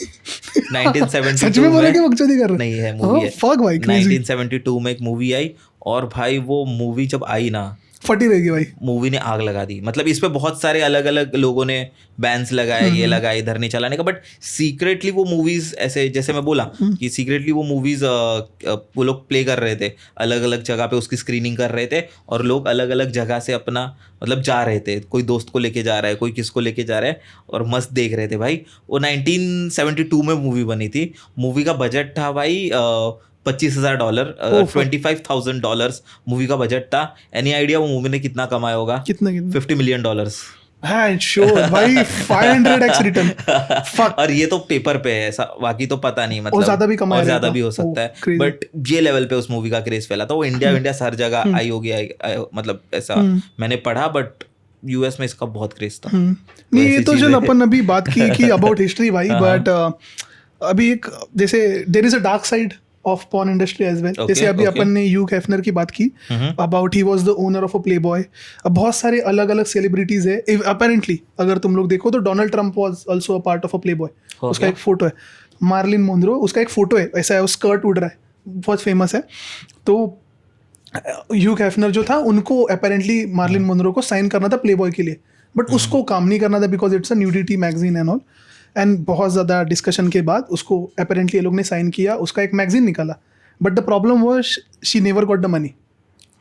1972 सच में बोला कि बकचोदी कर रहे नहीं है मूवी है, फक भाई 1972 में एक मूवी आई, और भाई वो मूवी जब आई ना, फटी रहेगी भाई, मूवी ने आग लगा दी, मतलब इस पे बहुत सारे अलग अलग लोगों ने बैन्स लगाए, ये लगाए, इधर नहीं चलाने का, बट सीक्रेटली वो मूवीज ऐसे, जैसे मैं बोला कि सीक्रेटली वो मूवीज वो लोग प्ले कर रहे थे, अलग अलग जगह पे उसकी स्क्रीनिंग कर रहे थे, और लोग अलग अलग जगह से अपना मतलब जा रहे थे, कोई दोस्त को लेके जा रहा है, कोई किसको लेके जा रहा है, और मस्त देख रहे थे भाई। वो 1972 में मूवी बनी थी, मूवी का बजट था भाई $25,000, $25,000 मूवी का बजट था। एनी आइडिया वो मूवी ने कितना कमाया होगा? कितना $50 million। हाँ श्योर भाई, 500x रिटर्न। फक। और ये तो पेपर पे है ऐसा, बाकी तो पता नहीं, मतलब और ज्यादा भी कमाया, और ज्यादा भी हो सकता है, बट ये लेवल पे उस मूवी का क्रेज फैला था, वो इंडिया हर जगह आई होगी, मतलब ऐसा मैंने पढ़ा, बट यूएस में इसका बहुत क्रेज था। नहीं ये तो चल अपन अभी बात की अबाउट हिस्ट्री भाई, बट अभी एक जैसे there is a dark side of porn industry as well, जैसे अभी अपन ने ह्यू हेफनर की बात की about he was the owner of a Playboy. अब बहुत सारे अलग अलग सेलिब्रिटीज है अपेरेंटली, अगर तुम लोग देखो तो Donald Trump was also a part of a Playboy, उसका एक फोटो है, मार्लिन मोनरो उसका एक फोटो है, ऐसा है वो स्कर्ट उड़ रहा है, बहुत फेमस है। तो ह्यू हेफनर जो था उनको अपेरेंटली मार्लिन मोनरो को साइन करना था प्लेबॉय के लिए, बट उसको काम नहीं करना था because it's a nudity magazine and all, and बहुत ज़्यादा डिस्कशन के बाद उसको अपेरेंटली ये लोग ने साइन किया, उसका एक मैगजीन निकाला, but the problem was she never got the money.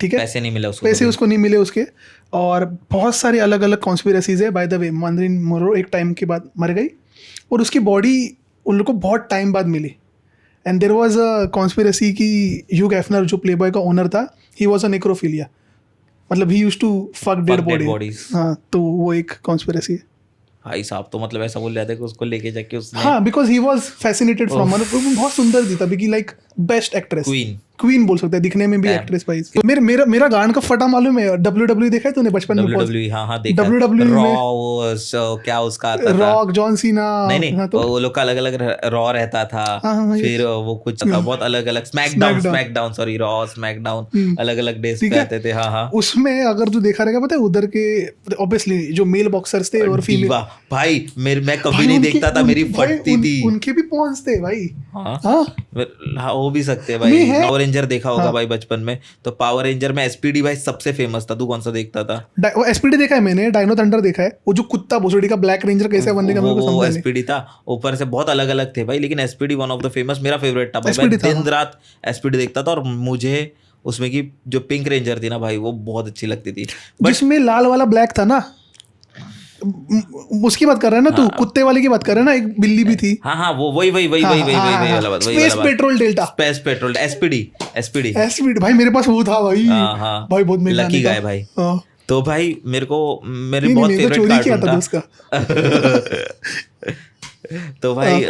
ठीक है, पैसे नहीं मिला उसको, पैसे उसको नहीं मिले उसके, और बहुत सारे अलग अलग कॉन्स्पिरेसीज है। By the way Marilyn Monroe एक टाइम के बाद मर गई, और उसकी बॉडी उन लोग को बहुत टाइम बाद मिली, and there was a conspiracy कि ह्यू हेफनर जो प्लेबॉय का ओनर था, ही वाज अ नेक्रोफिलिया, मतलब he used to fuck dead bodies. हाँ, तो वो एक कॉन्स्पिरेसी है भाई साहब, तो मतलब ऐसा बोल रहे थे कि उसको लेके जाके उसने, हाँ, because he was fascinated from her, बहुत सुंदर थी तभी की, लाइक बेस्ट एक्ट्रेस, क्वीन बोल सकते हैं, दिखने में भी एक्ट्रेस भाई। तो मेरा गान का फटा मालूम है, WWE देखा है तूने बचपन में? WWE, हाँ देखा। WWE रॉ, क्या उसका आता था, रॉक, जॉन सीना, नहीं हाँ, तो वो लोग का अलग अलग रॉ रहता था, फिर वो कुछ था बहुत अलग अलग, स्मैकडाउन सॉरी, रॉ स्मैकडाउन अलग अलग डेज पे आते थे। हाँ, उसमें अगर तू देखा रहेगा पता है उधर के ऑब्वियसली जो मेल बॉक्सर्स थे और फीमेल, भाई मैं कभी नहीं देखता था, मेरी फटती थी, उनके भी पॉन्स थे भाई। हाँ हो भी सकते हैं भाई। पावर रेंजर देखा होगा भाई बचपन में, तो पावर रेंजर में एसपीडी भाई सबसे फेमस था। तू कौन सा देखता था? वो एसपीडी देखा है मैंने, डायनो थंडर देखा है, वो जो कुत्ता भोसड़ी का ब्लैक रेंजर कैसे बनने का मेरे को समझ नहीं। एसपीडी था, ऊपर से बहुत अलग अलग थे भाई, लेकिन SPD one of the famous, मेरा फेवरेट था भाई, मैं दिन रात एसपीडी देखता था, और मुझे उसमें की जो पिंक रेंजर थी ना भाई, वो बहुत अच्छी लगती थी, जिसमें लाल वाला ब्लैक था ना, उसकी बात कर रहा है ना तू? कुत्ते वाले की बात कर रहा है ना? एक बिल्ली भी थी। हाँ वो वही वाला बात, space petrol delta, space petrol, SPD भाई मेरे पास वो था भाई, भाई बहुत महंगा लकी गाय भाई। तो भाई मेरे बहुत फेवरेट कार्टून था। तो भाई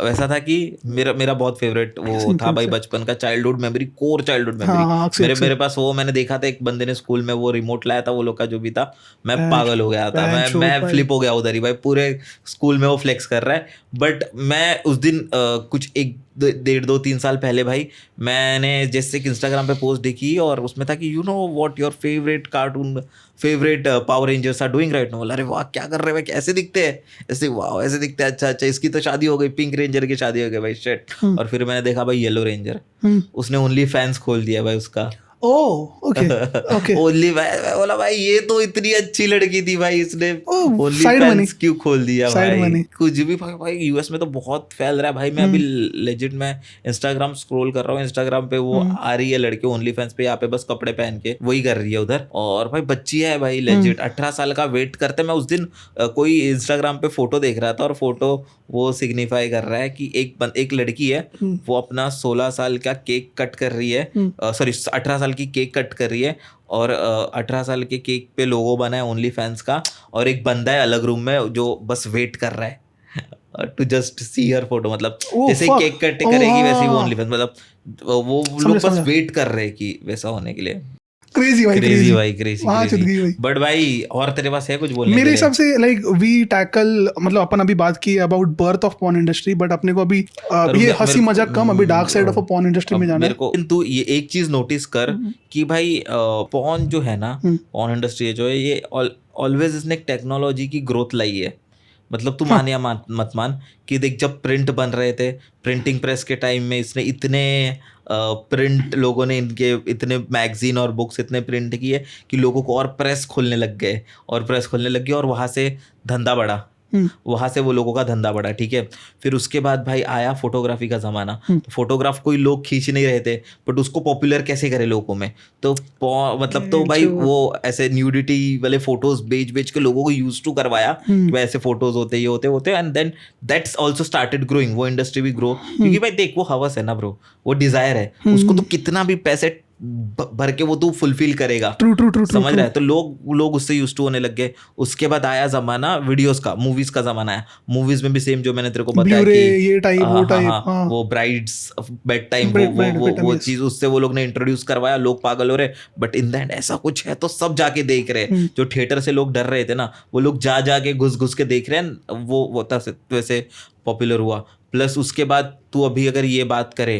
वैसा था कि मेरा बहुत फेवरेट वो था भाई बचपन का, childhood memory, core childhood memory. मेरे पास वो मैंने देखा था, एक बंदे ने स्कूल में वो रिमोट लाया था वो लोग का जो भी था, मैं पागल हो गया था, मैं फ्लिप हो गया उधर ही भाई, पूरे स्कूल में वो फ्लेक्स कर रहा है। बट मैं उस दिन कुछ 1-2-3 साल पहले भाई, मैंने जैसे कि इंस्टाग्राम पे पोस्ट देखी, और उसमें था कि you know what your favourite cartoon, favourite Power Rangers are doing right now. अरे वाह, क्या कर रहे हैं, कैसे दिखते हैं, ऐसे वाह ऐसे दिखते हैं, अच्छा इसकी तो शादी हो गई, पिंक रेंजर की शादी हो गई भाई, शिट। और फिर मैंने देखा भाई येलो रेंजर, उसने ओनली फैंस खोल दिया भाई उसका। ओह ओके ओके ओनली मैं बोला भाई ये तो इतनी अच्छी लड़की थी भाई, इसने ओनली side money. फैंस क्यों खोल दिया Side भाई money. कुछ भी भाई यूएस में तो बहुत फैल रहा है भाई। मैं अभी लेजिट मैं इंस्टाग्राम स्क्रॉल कर रहा हूँ, इंस्टाग्राम पे वो आ रही है लड़की ओनली फैंस पे, यहाँ पे बस कपड़े पहन के वही कर रही है उधर, और भाई बच्ची है भाई लेजिट 18 साल का वेट करते। मैं उस दिन कोई इंस्टाग्राम पे फोटो देख रहा था और फोटो वो सिग्निफाई कर रहा है कि एक लड़की है वो अपना 16 साल का केक कट कर रही है, सॉरी 18 साल की केक कट कर रही है, और 18 साल के केक पे लोगो बना है ओनली फैंस का, और एक बंदा है अलग रूम में जो बस वेट कर रहा है to just see her photo. मतलब जैसे केक कट करेगी वैसे वो ओनली फैंस, मतलब वो लोग बस वेट कर रहे हैं कि वैसा होने के लिए। क्रेजी भाई, क्रेजी भाई, क्रेजी वहाँ चुद गई भाई। बट भाई और तेरे पास है कुछ बोलने मेरे हिसाब से लाइक वी टैकल, मतलब अपन अभी बात की about birth of porn industry, but अपने को अभी ये हंसी मजाक कम, अभी dark side of porn industry में जाना मेरे को। तू ये एक चीज नोटिस कर कि भाई पॉर्न जो है ना, पॉर्न इंडस्ट्री जो है ये ऑलवेज इसने टेक्नोलॉजी की ग्रोथ लाई है। मतलब तू मान या मत मान कि देख जब प्रिंट बन रहे थे, प्रिंटिंग प्रेस के टाइम में इसने इतने प्रिंट लोगों ने इनके इतने मैगजीन और बुक्स इतने प्रिंट किए कि लोगों को और प्रेस खोलने लग गए और वहाँ से धंधा बढ़ा, वहाँ से वो लोगों का धंधा बढ़ा। ठीक है, फिर उसके बाद भाई आया फोटोग्राफी का ज़माना। तो फोटोग्राफ कोई लोग खींच नहीं रहे थे, बट उसको पॉपुलर कैसे करे लोगों में, तो मतलब तो भाई वो ऐसे न्यूडिटी वाले फोटोज बेच के लोगों को यूज टू करवाया कि ऐसे फोटोज होते ये होते and then that's also started growing, वो इंडस्ट्री भी ग्रो, क्योंकि भाई देख वो हवस है ना ब्रो, वो डिजायर है, उसको तो कितना भी पैसे भर के वो तू फुलफिल करेगा। ट्रू समझ रहा है, तो लोग उससे यूज टू होने लग गए। उसके बाद आया जमाना वीडियोस का, मूवीज का जमाना आया। मूवीज में भी सेम जो मैंने तेरे को बताया कि ये टाइप वो टाइप, वो ब्राइड्स बेड टाइम वो चीज उससे वो लोग ने इंट्रोड्यूस करवाया, लोग पागल हो रहे। बट इन द एंड ऐसा कुछ है तो सब जाके देख रहे, जो थिएटर से लोग डर रहे थे ना, वो लोग जाके घुस के देख रहे हैं, वो वैसे पॉपुलर हुआ। प्लस उसके बाद तू अभी अगर ये बात करे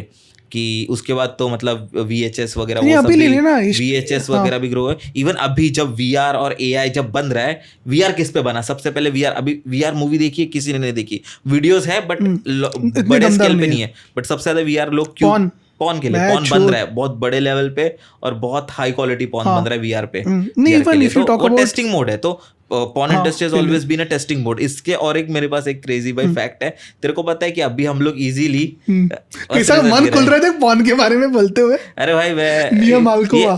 कि उसके बाद तो मतलब VHS वगैरह वो सब भी, VHS वगैरह भी ग्रो है। इवन अभी जब VR और AI जब बन रहा है, VR किस पे बना सबसे पहले? VR, अभी VR मूवी देखी है किसी ने नहीं देखी, वीडियोस है बट बड़े स्केल पे नहीं है, बट सबसे ज्यादा VR लोग क्यों? पॉन के लिए पॉन बन रहा है बहुत बड़े लेवल पे, और बहुत हाई क्वालिटी पॉन बन रहा है VR पे। वो टेस्टिंग मोड है, तो porn industry has always been a testing mode. इसके और एक मेरे पास एक क्रेजी भाई फैक्ट है, तेरे को पता है कि अभी हम लोग इजीली कैसा मन खुल रहा है पॉर्न के बारे में बोलते हुए। अरे भाई मैं मिया माल्कोवा,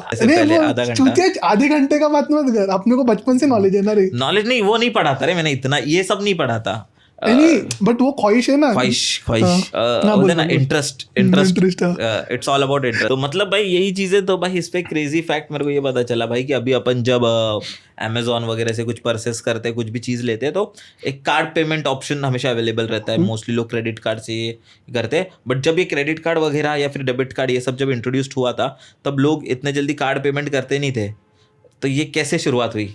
आधे घंटे का बात मत कर, अपने को बचपन से नॉलेज है ना रे। नॉलेज नहीं, वो नहीं पढ़ा था रे मैंने, इतना ये सब नहीं पढ़ा था। बट वो ख्वाहिश है ना, interest it's all about interest. तो मतलब भाई यही चीजें, तो भाई इस पे क्रेजी फैक्ट मेरे को ये पता चला भाई कि अभी अपन जब Amazon वगैरह से कुछ परचेस करते हैं, कुछ भी चीज लेते हैं, तो एक कार्ड पेमेंट ऑप्शन हमेशा अवेलेबल रहता है। मोस्टली लोग क्रेडिट कार्ड से ये करते हैं, बट जब ये क्रेडिट कार्ड वगैरह या फिर डेबिट कार्ड ये सब जब इंट्रोड्यूस्ड हुआ था, तब लोग इतने जल्दी कार्ड पेमेंट करते नहीं थे। तो ये कैसे शुरुआत हुई?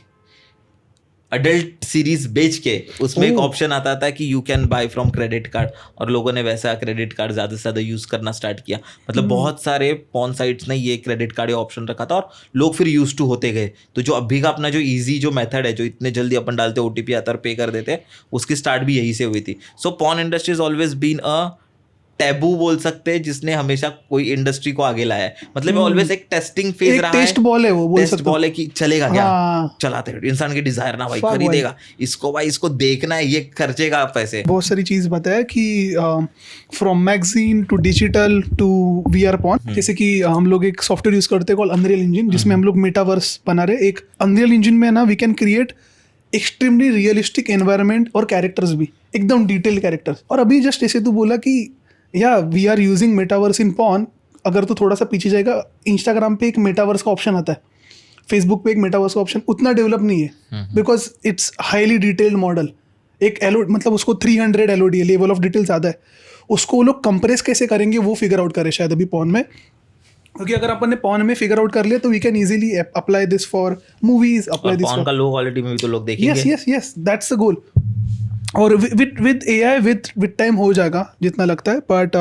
अडल्ट सीरीज बेच के उसमें एक ऑप्शन आता था कि you can buy from credit card, और लोगों ने वैसा क्रेडिट कार्ड ज़्यादा से ज़्यादा यूज़ करना स्टार्ट किया। मतलब बहुत सारे पॉर्न साइट्स ने ये क्रेडिट कार्ड ऑप्शन रखा था, और लोग फिर यूज टू होते गए। तो जो अभी का अपना जो ईजी जो मेथड है, जो इतने जल्दी अपन डालते OTP आता और पे कर देते, उसकी स्टार्ट भी यही से हुई थी। So porn industry is always been a taboo बोल सकते हैं, जिसने हमेशा कोई इंडस्ट्री को आगे लाया है। मतलब ऑलवेज एक टेस्टिंग फेज रहा है, टेस्ट बॉल है, वो बोल सकते, टेस्ट बॉल है कि चलेगा क्या, चलाते इंसान की डिजायर ना भाई खरीदेगा इसको, भाई इसको देखना है, ये खर्चेगा पैसे। बहुत सारी चीज बताया कि from magazine to digital to VR porn. जैसे कि हम लोग एक सॉफ्टवेयर यूज करते हैं कॉल अनरियल इंजन, जिसमें हम लोग मेटावर्स बना रहे। एक अनरियल इंजन में ना we can create extremely realistic environment और कैरेक्टर्स भी एकदम डिटेल कैरेक्टर्स। और अभी जस्ट ऐसे तू बोला कि yeah we are using metaverse in porn, अगर तो थोड़ा सा पीछे जाएगा, इंस्टाग्राम पे एक मेटावर्स का ऑप्शन आता है, फेसबुक पे एक मेटावर्स का ऑप्शन उतना डेवलप नहीं है, because it's highly detailed model. एक मतलब उसको 300 LOD है, लेवल ऑफ डिटेल ज़्यादा है, उसको वो लोग कंप्रेस कैसे करेंगे वो फिगर आउट करे शायद अभी पॉर्न में। क्योंकि अगर अपन ने पॉर्न में फिगर आउट कर लिया तो we can easily apply this for movies, apply this porn का लो क्वालिटी में भी तो लोग देखेंगे। Yes that's the goal. और विद AI विद टाइम हो जाएगा जितना लगता है। बट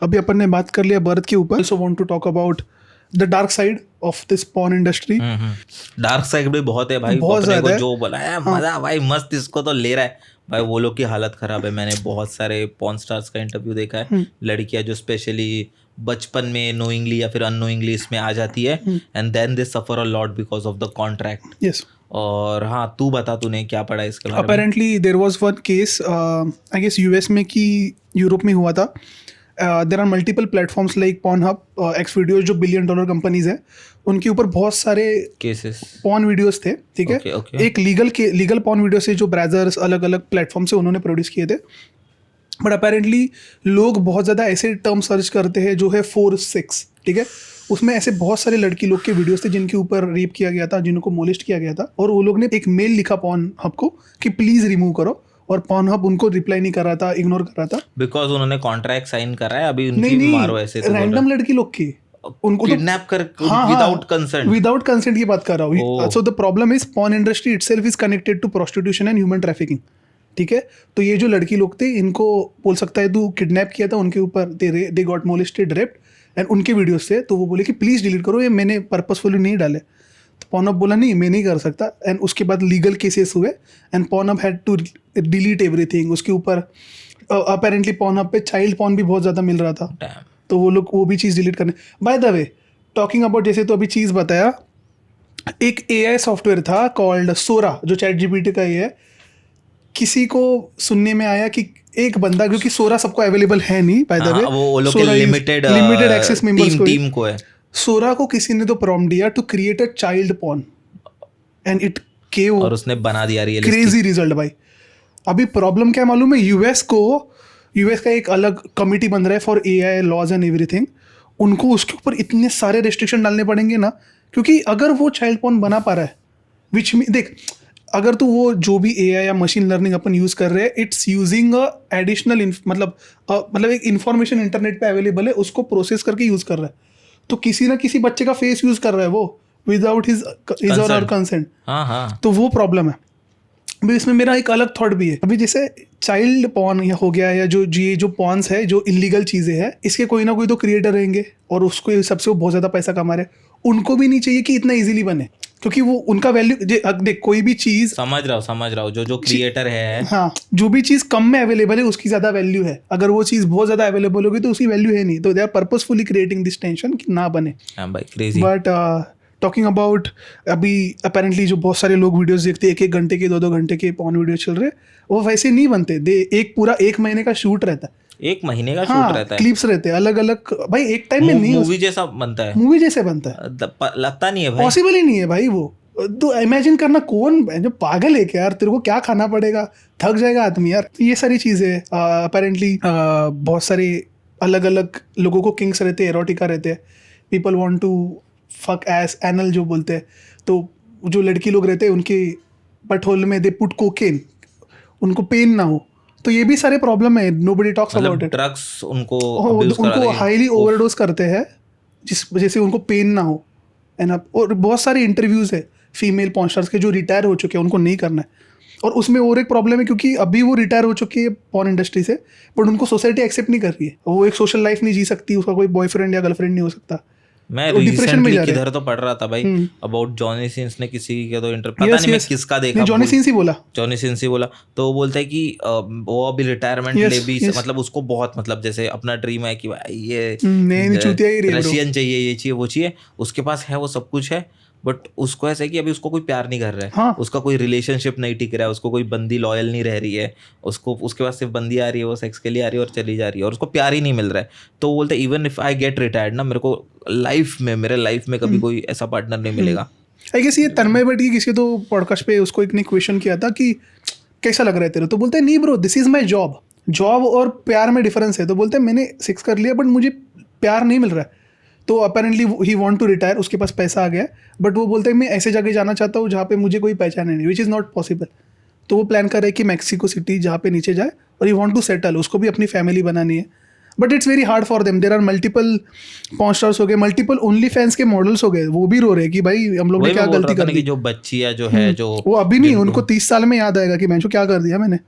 अभी अपन ने बात कर लिया बर्थ के ऊपर, so want to talk about the dark side of this porn industry. Dark side भी बहुत है भाई, बहुत अपने को जो बोला है मजा भाई मस्त, इसको तो ले रहा है भाई, वो लोग की हालत खराब है। मैंने बहुत सारे पॉर्न स्टार्स का इंटरव्यू देखा है, लड़कियां जो स्पेशली बचपन में नोइंगली या फिर अननोइंगली इसमें आ जाती है and then they suffer a lot because of the contract. Yes. और हाँ, तू बता, तूने क्या पढ़ा इसके बारे में? Apparently there was one case I guess US में कि यूरोप में हुआ था। There are multiple platforms like Pornhub, X videos, जो $1 बिलियन कंपनीज है, उनके ऊपर बहुत सारे केसेस पॉर्न वीडियोस थे, ठीक है। Okay. एक लीगल पॉर्न वीडियो से जो ब्राउजर्स अलग अलग प्लेटफॉर्म से उन्होंने प्रोड्यूस किए थे, बट अपेरेंटली लोग बहुत ज़्यादा ऐसे टर्म सर्च करते हैं जो है 4-6, ठीक है। उसमें ऐसे बहुत सारे लड़की लोग के वीडियोस थे जिनके ऊपर रेप किया गया था, जिनको मोलिस्ट किया गया था, और वो लोग ने एक मेल लिखा पॉर्न हब को कि प्लीज़ रिमूव करो, और पॉर्न हब उनको रिप्लाई नहीं कर रहा था, इग्नोर कर रहा था। बिकॉज उन्होंने कॉन्ट्रैक्ट साइन करा है, अभी उनकी मारो ऐसे तो रैंडम लड़की लोग की उनको किडनैप कर विदाउट कंसेंट। विदाउट कंसेंट की बात कर रहा हूँ। So the problem is porn industry itself is connected to prostitution and human trafficking, ठीक है। तो ये जो लड़की लोग थे, इनको बोल सकता है तू किडनैप किया था, उनके ऊपर they got molested, raped, and उनके वीडियोस थे, तो वो बोले कि प्लीज़ डिलीट करो, ये मैंने पर्पसफुली नहीं डाले। तो पॉर्नहब बोला नहीं, मैं नहीं कर सकता, एंड उसके बाद लीगल केसेस हुए and Pornhub had to delete everything. उसके ऊपर अपेरेंटली पॉर्नहब पे चाइल्ड पॉर्न भी बहुत ज़्यादा मिल रहा था, तो वो लोग वो भी चीज़ डिलीट करने। Bye the way, talking about, जैसे तो अभी चीज़ बताया, एक AI सॉफ्टवेयर था कॉल्ड सोरा, जो ChatGPT का ही है। किसी को सुनने में आया कि एक बंदा, क्योंकि सोरा सबको अवेलेबल है नहीं, बाय द वे, वो लोग के लिमिटेड एक्सेस मेंबर्स टीम को है। सोरा को किसी ने तो प्रॉम्प्ट दिया to create a child porn and it gave, और उसने बना दिया रियलिस्टिक क्रेजी रिजल्ट भाई। अभी प्रॉब्लम क्या मालूम है, यूएस का एक अलग कमिटी बन रहा है for AI laws and everything. उनको उसके ऊपर इतने सारे रेस्ट्रिक्शन डालने पड़ेंगे ना, क्योंकि अगर वो चाइल्ड पॉर्न बना पा रहा है, विच में देख, अगर तो वो जो भी AI या मशीन लर्निंग अपन यूज़ कर रहे हैं, इट्स यूजिंग अ एडिशनल मतलब एक इन्फॉर्मेशन इंटरनेट पे अवेलेबल है, उसको प्रोसेस करके यूज़ कर रहा है। तो किसी ना किसी बच्चे का फेस यूज़ कर रहा है वो विदाउट हिज और कंसेंट। हाँ। तो वो प्रॉब्लम है। अभी इसमें मेरा एक अलग थॉट भी है। अभी जैसे चाइल्ड पॉर्न हो गया, या जो पॉर्न्स है, जो इलीगल चीज़ें हैं, इसके कोई ना कोई तो क्रिएटर रहेंगे, और उसको सबसे वो बहुत ज़्यादा पैसा कमा रहे। उनको भी नहीं चाहिए कि इतना इजीली बने, क्योंकि वो उनका वैल्यू, देख कोई भी चीज़, समझ रहा हूँ जो क्रिएटर है, हाँ, जो भी चीज़ कम में अवेलेबल है उसकी ज़्यादा वैल्यू है। अगर वो चीज़ बहुत ज़्यादा अवेलेबल होगी तो उसकी वैल्यू है नहीं। तो they are purposefully creating this tension कि ना बने। हाँ भाई, क्रेजी। बट टॉकिंग अबाउट, अभी अपेरेंटली जो बहुत सारे लोग वीडियोस देखते हैं, 1-1 घंटे के 2-2 घंटे के पॉर्न वीडियो चल रहे, वो वैसे नहीं बनते। एक पूरा 1 महीने का शूट रहता है, 1 महीने का शूट रहता है, क्लिप्स रहते हैं अलग अलग भाई, एक टाइम में नहीं, मूवी जैसा बनता है, मूवी जैसे बनता है, लगता नहीं है भाई, पॉसिबल ही नहीं है भाई। वो तो इमेजिन करना, कौन जो पागल है क्या यार, तेरे को क्या खाना पड़ेगा, थक जाएगा आदमी यार। ये सारी चीज़ें अपेरेंटली बहुत सारे अलग अलग लोगों को किंग्स रहते हैं, एरोटिका रहते हैं, people want to fuck ass anal जो बोलते हैं। तो जो लड़की लोग रहते हैं उनके बटहोल में दे पुट कोकेन, उनको पेन ना हो। तो ये भी सारे प्रॉब्लम है, nobody talks about it. Drugs उनको हाईली ओवरडोज करते हैं, जिस वजह से उनको पेन ना हो। और बहुत सारे इंटरव्यूज़ है फीमेल पॉर्नस्टार्स के जो रिटायर हो चुके हैं, उनको नहीं करना है। और उसमें और एक प्रॉब्लम है, क्योंकि अभी वो रिटायर हो चुकी है पॉर्न इंडस्ट्री से, बट उनको सोसाइटी एक्सेप्ट नहीं कर रही है। वो एक सोशल लाइफ नहीं जी सकती, उसका कोई बॉयफ्रेंड या गर्लफ्रेंड नहीं हो सकता। मैं रिसेंटली किधर तो पढ़ रहा था भाई अबाउट जॉनी सिंस ने किसी के तो पता नहीं मैं किसका देखा, जॉनी सिंस ही बोला। तो वो बोलता है कि वो अभी रिटायरमेंट ले भी, मतलब उसको बहुत, मतलब जैसे अपना ड्रीम है कि भाई ये रशियन चाहिए, ये चाहिए, वो चाहिए, उसके पास है, वो सब कुछ है, बट उसको ऐसा है कि अभी उसको कोई प्यार नहीं कर रहा है। हाँ। उसका कोई रिलेशनशिप नहीं टिक रहा है, उसको कोई बंदी लॉयल नहीं रह रही है, उसको उसके पास सिर्फ बंदी आ रही है, वो सेक्स के लिए आ रही है और चली जा रही है, और उसको प्यार ही नहीं मिल रहा है। तो वो बोलते even if I get retired ना, मेरे को मेरे लाइफ में कभी कोई ऐसा पार्टनर नहीं मिलेगा। आई गेस ये तन्मय भट्ट की किसी तो पॉडकास्ट पे उसको एक ने क्वेश्चन किया था कि कैसा लग रहा है तेरे, तो बोलते हैं नहीं bro, this is my job और प्यार में डिफरेंस है। तो बोलते हैं मैंने सेक्स कर लिया बट मुझे प्यार नहीं मिल रहा है। तो apparently he want to retire, उसके पास पैसा आ गया, बट वो बोलते हैं मैं ऐसे जगह जाना चाहता हूँ जहाँ पे मुझे कोई पहचाने नहीं, विच इज़ नॉट पॉसिबल। तो वो प्लान कर रहे हैं कि मैक्सिको सिटी जहाँ पे नीचे जाए, और ही वांट टू सेटल, उसको भी अपनी फैमिली बनानी है। But it's very hard for them. There are multiple porn stars हो गए, मल्टीपल ओनली फैंस के मॉडल्स हो गए, वो भी रो रहे हैं कि भाई हम लोग ने क्या गलती कर दी। जो बच्ची है जो है जो वो अभी नहीं, उनको 30 साल में याद आएगा कि मैं क्या कर दिया मैंने।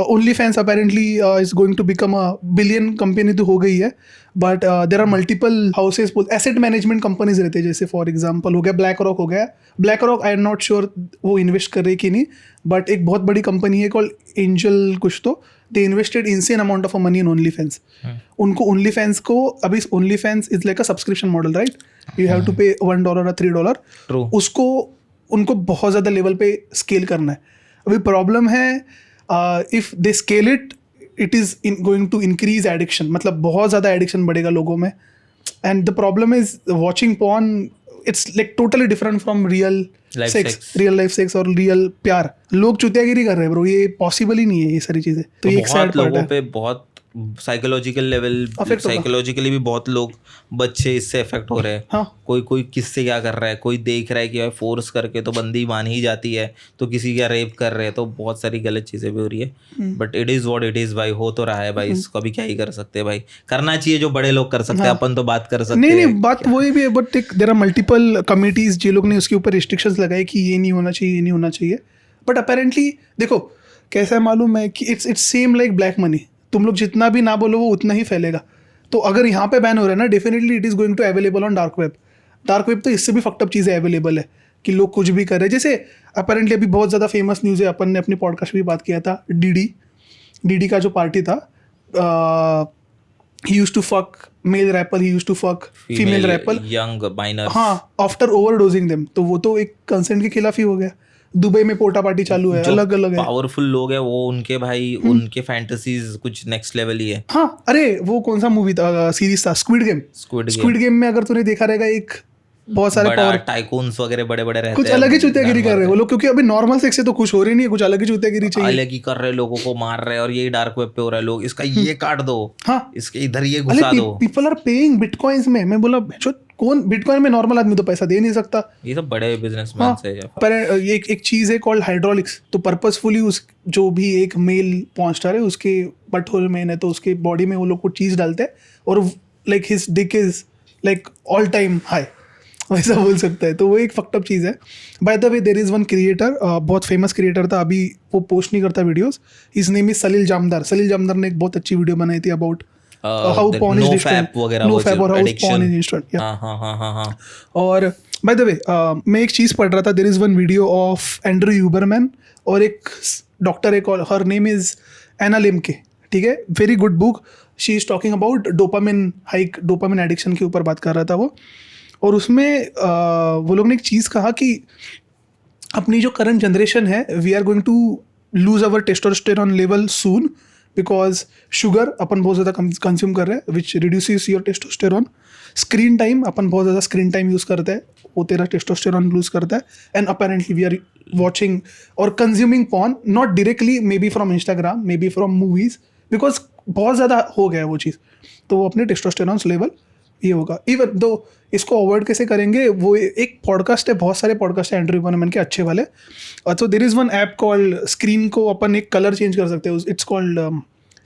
OnlyFans apparently is going to become a billion company तो हो गई है, but there are multiple houses, asset management companies रहते हैं, जैसे फॉर एग्जांपल हो गया ब्लैक रॉक हो गया। Black rock I am not sure वो इन्वेस्ट कर रही कि नहीं, बट एक बहुत बड़ी कंपनी है कॉल्ड एंजल कुछ, तो they invested insane amount of money in OnlyFans. उनको ओनली फैंस को अभी OnlyFans is like a subscription model, right? You have to pay $1 और $3. True. उसको उनको बहुत ज़्यादा लेवल पे स्केल करना है. अभी प्रॉब्लम है if they scale it is going to increase addiction. मतलब बहुत ज़्यादा एडिक्शन बढ़ेगा लोगों में. And the problem is watching porn, it's like totally different from real real life sex और रियल प्यार. लोग चुतियागिरी कर रहे हैं ब्रो, ये पॉसिबल ही नहीं है ये सारी चीजें. तो ये एक सैड बहुत पार्ट लोगों है. पे बहुत साइकोलॉजिकल लेवल, Affect होगा. साइकोलॉजिकली भी बहुत लोग बच्चे इससे इफेक्ट हो रहे हैं. हाँ. कोई किससे क्या कर रहा है, कोई देख रहा है कि भाई फोर्स करके तो बंदी मान ही जाती है, तो किसी का रेप कर रहे हैं, तो बहुत सारी गलत चीजें भी हो रही है. But it is what it is भाई, हो तो रहा है भाई, इसको भी क्या ही कर सकते हैं भाई. करना चाहिए जो बड़े लोग कर सकते हैं, अपन तो बात कर सकते नहीं हैं. नहीं, बात वही भी है. But there are multiple committees जो लोग ने उसके ऊपर रिस्ट्रिक्शंस लगाए कि ये नहीं होना चाहिए, ये नहीं होना चाहिए. बट अपेरेंटली देखो कैसा है मालूम है कि it's same like black money. तुम लोग जितना भी ना बोलो वो उतना ही फैलेगा. तो अगर यहाँ पे बैन हो रहा है ना, definitely it is going to available on dark web. Dark web तो इससे भी फक्ड अप चीज़ें अवेलेबल है कि लोग कुछ भी कर रहे हैं. जैसे अपेरेंटली अभी बहुत ज़्यादा फेमस न्यूज़ है, अपन ने अपनी पॉडकास्ट में भी बात किया था, डीडी का जो पार्टी था, he used to fuck male rapper, he used to fuck female rapper, young minor. हाँ, आफ्टर ओवरडोजिंग देम. तो वो तो एक कंसेंट के खिलाफ ही हो गया. दुबई में पोटा पार्टी चालू है, अलग अलग है. पावरफुल लोग है वो, उनके भाई उनके फैंटेसीज कुछ नेक्स्ट लेवल ही है. हाँ, अरे वो कौन सा मूवी था, सीरीज था, स्क्विड गेम में अगर तूने देखा रहेगा, एक बहुत सारे पावर टाइकून्स वगैरह बड़े रहते हैं, कुछ अलग ही चुतियागिरी कर रहे हैं वो लोग, क्योंकि अभी नॉर्मल सेक्स से तो खुश हो रही नहीं है, कुछ अलग ही चुतियागिरी चाहिए. अलग ही कर रहे हैं, लोगों को मार रहे हैं, और यही डार्क वेब पे हो रहा है. लोग इसका ये काट दो, हाँ, इसके इधर ये घुसा दो. पीपल आर पेइंग बिटकॉइंस में. मैं बोला कौन बिटकॉइन में, नॉर्मल आदमी तो पैसा दे नहीं सकता. ये सब बड़े बिजनेसमैन से है. पर एक चीज है कॉल्ड हाइड्रोलिक्स. तो पर्पसफुली उस जो भी एक मेल पॉन्स्टर है उसके बटहोल में है, तो उसके बॉडी में वो लोग कुछ चीज डालते हैं और like his Dick is like all time high, वैसा बोल सकता है. तो वो एक फक्ड अप चीज़ है. By the way there is one creator, बहुत फेमस क्रिएटर था, अभी वो पोस्ट नहीं करता videos. His name is Salil Jamdar. Salil Jamdar ने एक बहुत अच्छी वीडियो बनाई थी about how porn is destroying, no fap और हाउ पॉर्न इज डिस्ट्रॉइंग. हाँ. और बाय द वे मैं एक चीज़ पढ़ रहा था, there is one video of Andrew Huberman और एक डॉक्टर, एक और हर नेम इज एना लिम्के. ठीक है, very good book. She is talking about dopamine hike, dopamine addiction के ऊपर बात कर रहा था वो. और उसमें वो लोग ने एक चीज़ कहा कि अपनी जो करंट जनरेशन है, we are going to lose our testosterone level soon, because sugar अपन बहुत ज़्यादा कंज्यूम कर रहे हैं, which reduces your testosterone. Screen time, अपन बहुत ज़्यादा स्क्रीन टाइम यूज़ करते हैं, वो तेरा टेस्टोस्टेरॉन लूज करता है. And apparently we are watching और consuming porn, not directly, maybe from Instagram, maybe from movies, because बहुत ज़्यादा हो गया है वो चीज़. तो वो अपने टेस्टोस्टेरॉन लेवल ये होगा. इवन दो इसको अवॉइड कैसे करेंगे, वो एक पॉडकास्ट है, बहुत सारे पॉडकास्ट है एंड्रू ह्यूबरमैन के अच्छे वाले. तो there is one app called screen को अपन एक कलर चेंज कर सकते हैं, इट्स कॉल्ड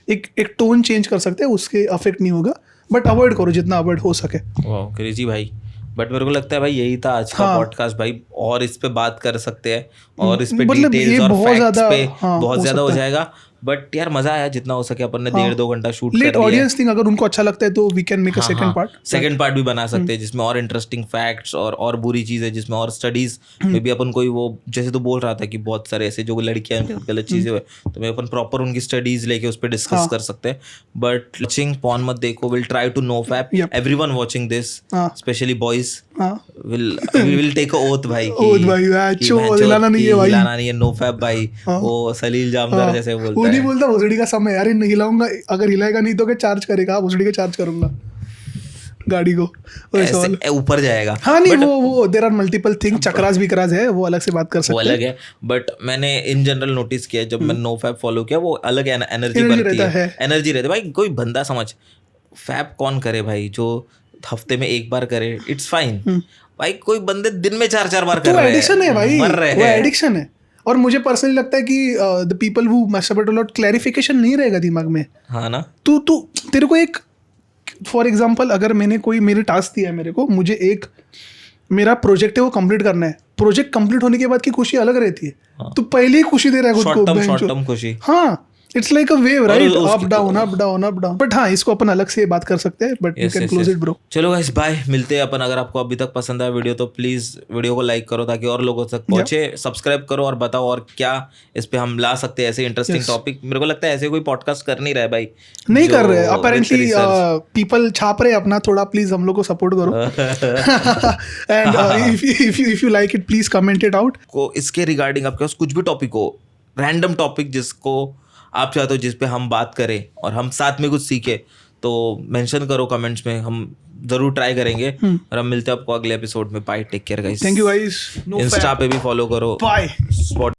एक टोन चेंज कर सकते हैं, उसके अफेक्ट नहीं होगा. बट अवॉइड करो जितना अवॉइड हो सके. वाह क्रेजी भाई. बट मेरे को लगता है भाई यही था आज का पॉडकास्ट भाई, और इस पे बात कर सकते हैं, और इस पे डिटेल्स और फैक्ट्स पे बहुत ज्यादा हो जाएगा. बट यार मजा आया जितना हो सके. अपन ने 1.5-2 घंटा शूट कर लिया. लेट ऑडियंस थिंक, अगर उनको अच्छा लगता है तो we can make a second part भी बना सकते हैं, जिसमें और इंटरेस्टिंग फैक्ट्स और बुरी चीजें, जिसमें और स्टडीज में भी अपन कोई, वो जैसे तो बोल रहा था कि बहुत सारे ऐसे जो लड़कियां गलत चीजें हुए, तो मैं अपन प्रॉपर उनकी स्टडीज लेके उस पर डिस्कस कर सकते हैं. बट वॉचिंग पॉर्न मत देखो. Will try to no fap. Everyone watching this, especially boys, will take a oath भाई, हिलाना नहीं है, नो फैप भाई. वो सलील जामदार जैसे बोलता है, नहीं बोलता भोसड़ी का समय, यार नहीं हिलाऊंगा, अगर हिलाएगा नहीं तो क्या चार्ज करेगा, भोसड़ी का चार्ज करूंगा गाड़ी को, ऐसे ऊपर जाएगा. हाँ नहीं, वो there are multiple thing. Chakras बिकरास है, वो अलग से बात कर सकते हैं, वो अलग है. बट मैंने इन जनरल नोटिस किया, जब मैं नो फैप फॉलो किया, वो अलग एनर्जी रहती है, एनर्जी रहती है भाई. कोई बंदा समझ फैप कौन करे भाई, जो हफ्ते में एक बार करे, इट्स फाइन भाई. कोई बंदे दिन में 4-4 बार कर रहे हैं, एडिक्शन है भाई, मर रहे हैं, वो एडिक्शन है. और मुझे पर्सनली लगता है कि the people who masturbate a lot, clarification नहीं रहेगा दिमाग में. हाँ ना. तू तेरे को एक, फॉर एग्जांपल, अगर मैंने कोई मेरे टास्क दिया है मेरे को, मुझे एक मेरा प्रोजेक्ट है वो कंप्लीट करना है. प्रोजेक्ट कंप्लीट होने के बाद की खुशी अलग रहती है. तू पहले ही खुशी दे रहा है खुद को, शॉर्ट टर्म खुशी. हाँ, इट्स लाइक अ वेव और राइट, उसकी- up down up down up down. But हाँ, इसको अपन अलग से बात कर सकते हैं, but you Yes, can yes, close yes. It bro. चलो गाइस बाय, मिलते हैं अपन. अगर आपको अभी तक पसंद आया वीडियो तो प्लीज वीडियो को लाइक करो ताकि और लोगों तक पहुंचे. सब्सक्राइब करो और बताओ और क्या इस पे हम ला सकते हैं ऐसे इंटरेस्टिंग Yes. टॉपिक. मेरे को लगता है ऐसे कोई पॉडकास्ट कर नहीं रहा है भाई. नहीं जो कर रहे with अपेरेंटली, research. पीपल छाप रहे अपना, थोड़ा प्लीज हम लोग को सपोर्ट करो. And if you like it please comment it out. को इसके रिगार्डिंग आपके पास कुछ भी टॉपिक हो, रैंडम टॉपिक जिसको आप चाहते हो जिस पे हम बात करें और हम साथ में कुछ सीखे, तो मेंशन करो कमेंट्स में. हम जरूर ट्राई करेंगे. और हम मिलते हैं आपको अगले एपिसोड में. Bye, take care guys. Thank you guys. Insta पे भी फॉलो करो. बाय. स्पॉट